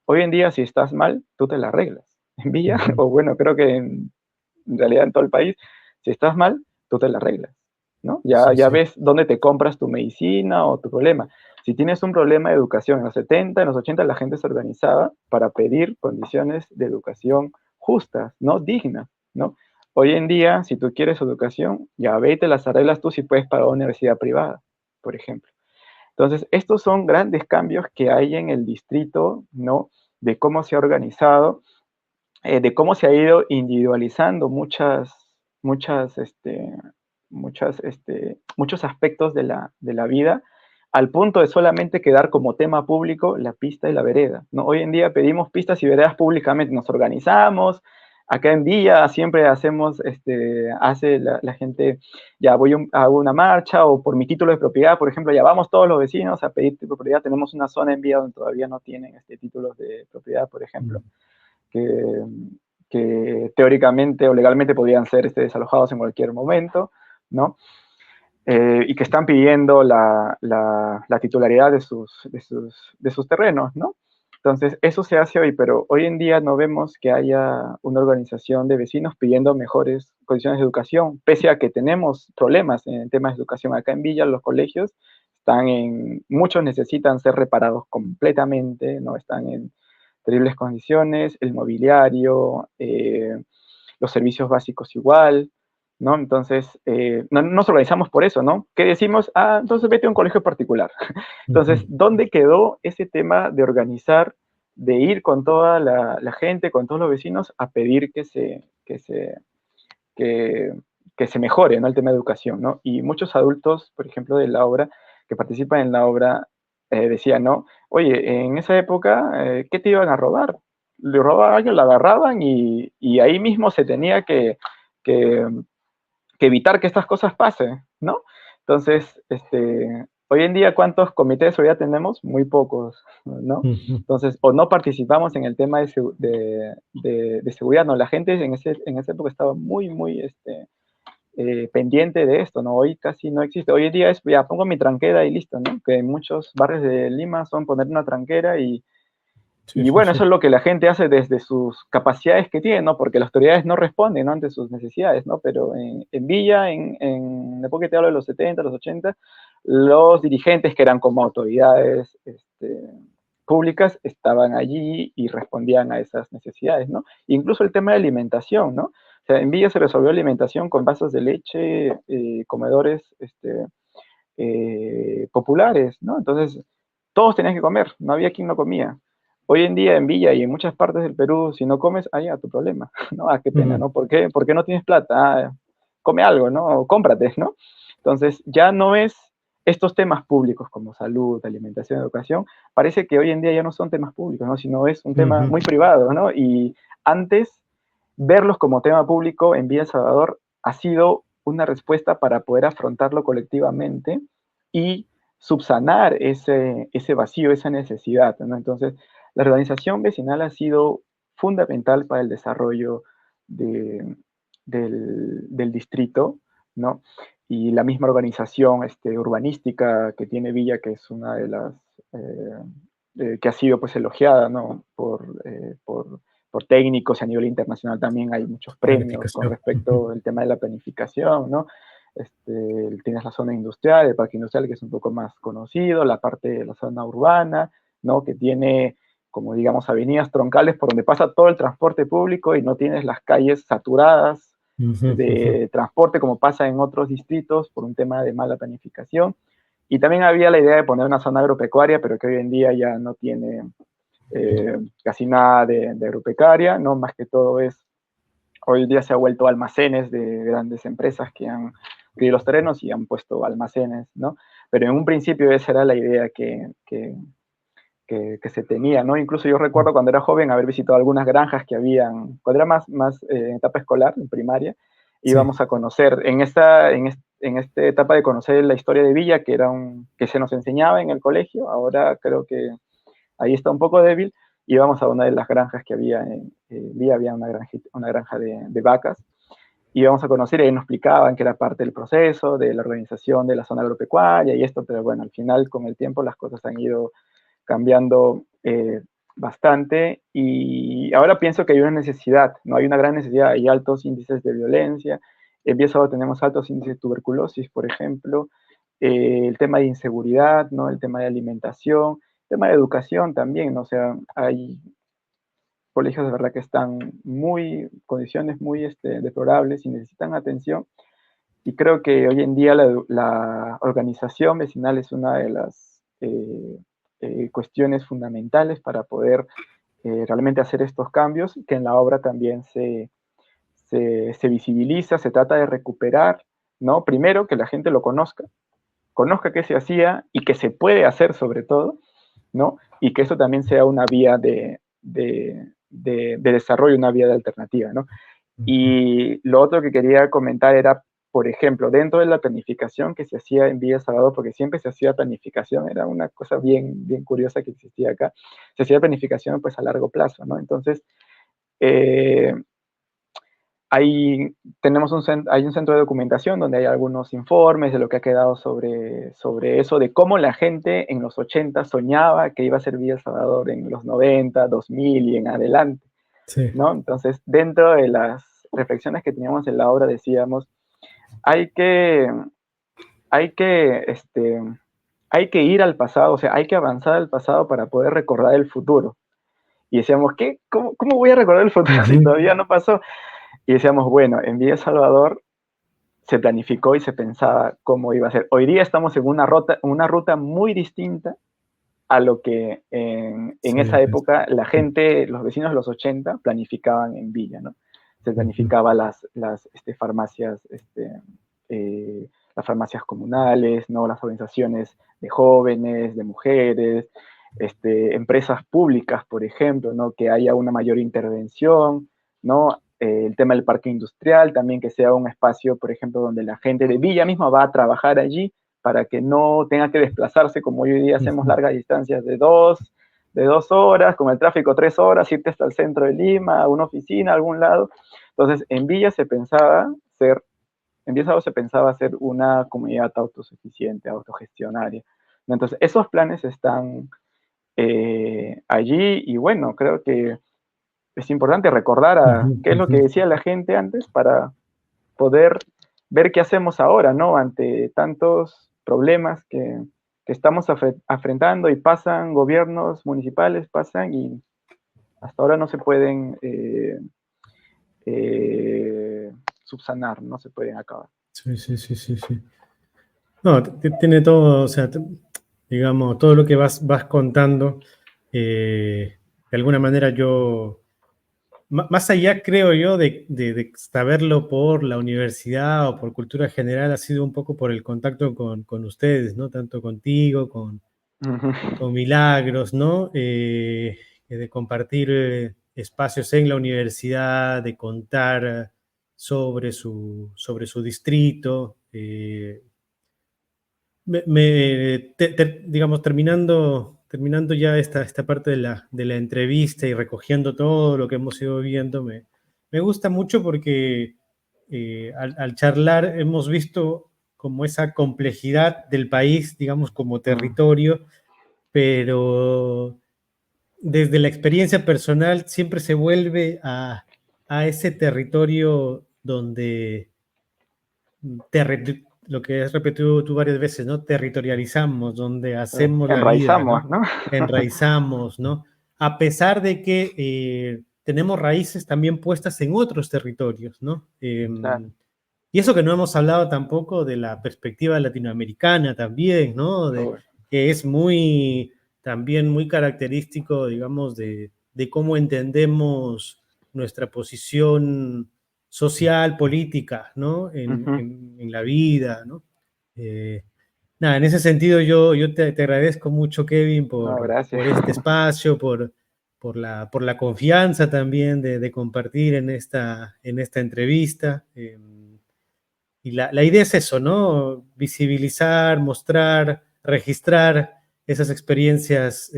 Hoy en día, si estás mal, tú te la arreglas. En Villa, o bueno, creo que en realidad en todo el país, si estás mal, tú te la arreglas, ¿no? Ya ves dónde te compras tu medicina o tu problema. Si tienes un problema de educación en los 70, en los 80 la gente se organizaba para pedir condiciones de educación justas, ¿no? Dignas, ¿no? Hoy en día, si tú quieres educación, ya ve y te las arreglas tú si puedes pagar una universidad privada, por ejemplo. Entonces, estos son grandes cambios que hay en el distrito, ¿no? De cómo se ha organizado, de cómo se ha ido individualizando muchos aspectos de la vida, al punto de solamente quedar como tema público la pista y la vereda, ¿no? Hoy en día pedimos pistas y veredas públicamente, nos organizamos. Acá en Villa siempre hace la gente, ya hago una marcha, o por mi título de propiedad, por ejemplo, ya vamos todos los vecinos a pedir propiedad. Tenemos una zona en Villa donde todavía no tienen títulos de propiedad, por ejemplo, que, que teóricamente o legalmente podrían ser desalojados en cualquier momento, ¿no? Y que están pidiendo la titularidad de sus terrenos, ¿no? Entonces, eso se hace hoy, pero hoy en día no vemos que haya una organización de vecinos pidiendo mejores condiciones de educación, pese a que tenemos problemas en temas de educación. Acá en Villa los colegios muchos necesitan ser reparados completamente, ¿no? Están en terribles condiciones, el mobiliario, los servicios básicos igual, ¿no? Entonces, no nos organizamos por eso, ¿no? ¿Qué decimos? Entonces vete a un colegio particular. Entonces, ¿dónde quedó ese tema de organizar, de ir con toda la gente, con todos los vecinos, a pedir que se mejore, ¿no? El tema de educación, ¿no? Y muchos adultos, por ejemplo, de la obra, que participan en la obra, decían, ¿no? Oye, en esa época, ¿qué te iban a robar? Le robaban a alguien, la agarraban y ahí mismo se tenía que evitar que estas cosas pasen, ¿no? Entonces, hoy en día, ¿cuántos comités de seguridad tenemos? Muy pocos, ¿no? Entonces, o no participamos en el tema de seguridad, ¿no? La gente en esa época estaba muy pendiente de esto, ¿no? Hoy casi no existe. Hoy en día es, ya pongo mi tranquera y listo, ¿no? Que en muchos barrios de Lima son poner una tranquera y bueno, eso es lo que la gente hace desde sus capacidades que tiene, ¿no? Porque las autoridades no responden, ¿no? Ante sus necesidades, ¿no? Pero en Villa, en la época que te hablo de los 70, los 80, los dirigentes que eran como autoridades públicas estaban allí y respondían a esas necesidades, ¿no? Incluso el tema de alimentación, ¿no? O sea, en Villa se resolvió alimentación con vasos de leche, comedores populares, ¿no? Entonces, todos tenían que comer, no había quien no comía. Hoy en día en Villa y en muchas partes del Perú, si no comes, ya, tu problema, ¿no? Ah, qué pena, ¿no? ¿Por qué no tienes plata? Come algo, ¿no? O cómprate, ¿no? Entonces, ya no es estos temas públicos como salud, alimentación, educación, parece que hoy en día ya no son temas públicos, ¿no? Sino es un tema muy privado, ¿no? Y antes, verlos como tema público en Villa El Salvador ha sido una respuesta para poder afrontarlo colectivamente y subsanar ese vacío, esa necesidad, ¿no? Entonces, la organización vecinal ha sido fundamental para el desarrollo del distrito, ¿no? Y la misma organización urbanística que tiene Villa, que es una de las que ha sido pues elogiada, ¿no? Por técnicos y a nivel internacional también hay muchos premios con respecto al tema de la planificación, ¿no? Tienes la zona industrial, el parque industrial, que es un poco más conocido, la parte de la zona urbana, ¿no? Que tiene, como digamos, avenidas troncales por donde pasa todo el transporte público y no tienes las calles saturadas de transporte como pasa en otros distritos por un tema de mala planificación. Y también había la idea de poner una zona agropecuaria, pero que hoy en día ya no tiene casi nada de agropecuaria, ¿no? Más que todo hoy en día se ha vuelto almacenes de grandes empresas que han adquirido los terrenos y han puesto almacenes, ¿no? Pero en un principio esa era la idea que se tenía, ¿no? Incluso yo recuerdo cuando era joven haber visitado algunas granjas que habían, cuando era más en etapa escolar, en primaria, íbamos a conocer, en esta etapa de conocer la historia de Villa, que se nos enseñaba en el colegio, ahora creo que ahí está un poco débil, íbamos a una de las granjas que había en Villa, había una granja de vacas, íbamos a conocer y ahí nos explicaban que era parte del proceso, de la organización de la zona agropecuaria y esto, pero bueno, al final con el tiempo las cosas han ido cambiando bastante y ahora pienso que hay una necesidad, no hay una gran necesidad, hay altos índices de violencia, en Villa Salvador tenemos altos índices de tuberculosis, por ejemplo, el tema de inseguridad, ¿no? El tema de alimentación, el tema de educación también, ¿no? O sea, hay colegios de verdad que están condiciones muy deplorables y necesitan atención. Y creo que hoy en día la organización vecinal es una de las cuestiones fundamentales para poder realmente hacer estos cambios, que en la obra también se visibiliza, se trata de recuperar, ¿no? Primero, que la gente lo conozca qué se hacía y que se puede hacer sobre todo, ¿no? Y que eso también sea una vía de desarrollo, una vía de alternativa, ¿no? Y lo otro que quería comentar era, por ejemplo, dentro de la planificación que se hacía en Villa Salvador, porque siempre se hacía planificación, era una cosa bien, bien curiosa que existía acá, se hacía planificación pues a largo plazo, ¿no? Entonces, hay un centro de documentación donde hay algunos informes de lo que ha quedado sobre eso, de cómo la gente en los 80 soñaba que iba a ser Villa El Salvador en los 90, 2000 y en adelante, sí, ¿no? Entonces, dentro de las reflexiones que teníamos en la obra decíamos, hay que ir al pasado, o sea, hay que avanzar al pasado para poder recordar el futuro. Y decíamos, ¿Cómo voy a recordar el futuro si todavía no pasó? Y decíamos, bueno, en Villa Salvador se planificó y se pensaba cómo iba a ser. Hoy día estamos en una ruta muy distinta a lo que en esa época la gente, los vecinos de los 80 planificaban en Villa, ¿no? Se planificaba las farmacias, las farmacias comunales, ¿no? Las organizaciones de jóvenes, de mujeres, empresas públicas, por ejemplo, ¿no? Que haya una mayor intervención, ¿no? El tema del parque industrial, también que sea un espacio, por ejemplo, donde la gente de Villa misma va a trabajar allí, para que no tenga que desplazarse como hoy día hacemos largas distancias de 2 horas, con el tráfico 3 horas, irte hasta el centro de Lima, a una oficina, a algún lado. Entonces, en Villa Sao se pensaba ser una comunidad autosuficiente, autogestionaria. Entonces, esos planes están allí y bueno, creo que es importante recordar qué es lo que decía la gente antes para poder ver qué hacemos ahora, ¿no? Ante tantos problemas que estamos afrontando y pasan gobiernos municipales, pasan y hasta ahora no se pueden subsanar, no se pueden acabar. Sí. No, tiene todo, o sea, digamos, todo lo que vas contando, de alguna manera yo, más allá creo yo de saberlo por la universidad o por cultura general, ha sido un poco por el contacto con ustedes, ¿no? Tanto contigo, con Milagros, ¿no? De compartir espacios en la universidad, de contar sobre su distrito. Digamos, terminando ya esta parte de la entrevista y recogiendo todo lo que hemos ido viendo, me gusta mucho porque al charlar hemos visto como esa complejidad del país, digamos, como territorio, pero desde la experiencia personal siempre se vuelve a ese territorio donde lo que has repetido tú varias veces, ¿no? Territorializamos, donde hacemos la vida, Enraizamos, ¿no? Enraizamos, ¿no? A pesar de que tenemos raíces también puestas en otros territorios, ¿no? Claro. Y eso que no hemos hablado tampoco de la perspectiva latinoamericana también, ¿no? Que es también muy característico, digamos, de cómo entendemos nuestra posición social, política, ¿no? En la vida, ¿no? Nada, en ese sentido yo te agradezco mucho, Kevin, por este espacio, por la confianza también de compartir en esta entrevista. Y la idea es eso, ¿no? Visibilizar, mostrar, registrar esas experiencias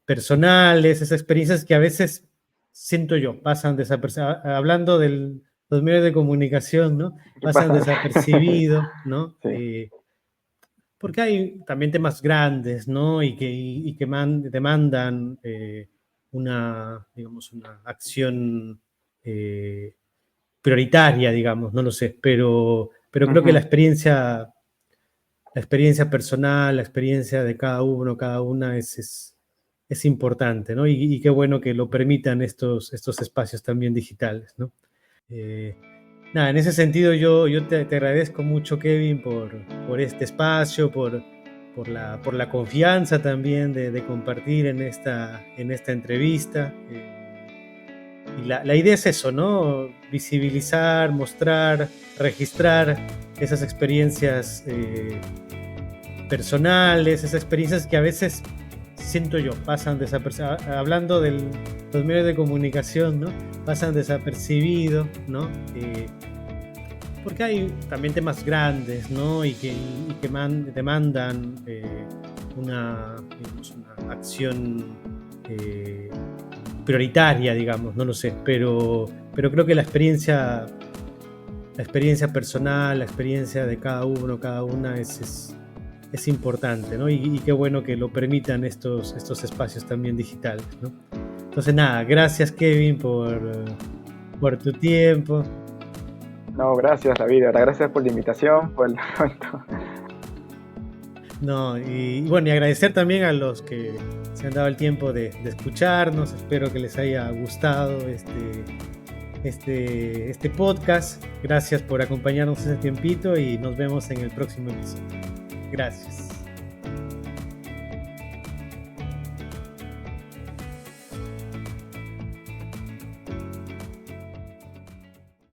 personales, esas experiencias que a veces, siento yo, pasan desapercibidas. Hablando de los medios de comunicación, ¿no? Pasan desapercibidos, ¿no? Sí. Porque hay también temas grandes, ¿no? Y que demandan digamos, una acción prioritaria, digamos, no lo sé, pero creo que la experiencia personal, la experiencia de cada uno, cada una es importante, ¿no? Y qué bueno que lo permitan estos espacios también digitales, ¿no? Nada, en ese sentido yo te agradezco mucho, Kevin, por este espacio, por la confianza también de compartir en esta entrevista. Y la idea es eso, ¿no? Visibilizar, mostrar, registrar esas experiencias personales, esas experiencias que a veces, siento yo, pasan desapercibidos. Hablando de los medios de comunicación, ¿no? Pasan desapercibidos, ¿no? Porque hay también temas grandes, ¿no? Y que demandan una acción prioritaria, digamos, no lo sé, pero creo que la experiencia personal, la experiencia de cada uno, cada una es importante, ¿no? Y qué bueno que lo permitan estos espacios también digitales, ¿no? Entonces, nada, gracias, Kevin, por tu tiempo. No, gracias, David, gracias por la invitación, por el momento. No, y bueno, y agradecer también a los que se han dado el tiempo de escucharnos. Espero que les haya gustado este podcast. Gracias por acompañarnos ese tiempito y nos vemos en el próximo episodio. Gracias.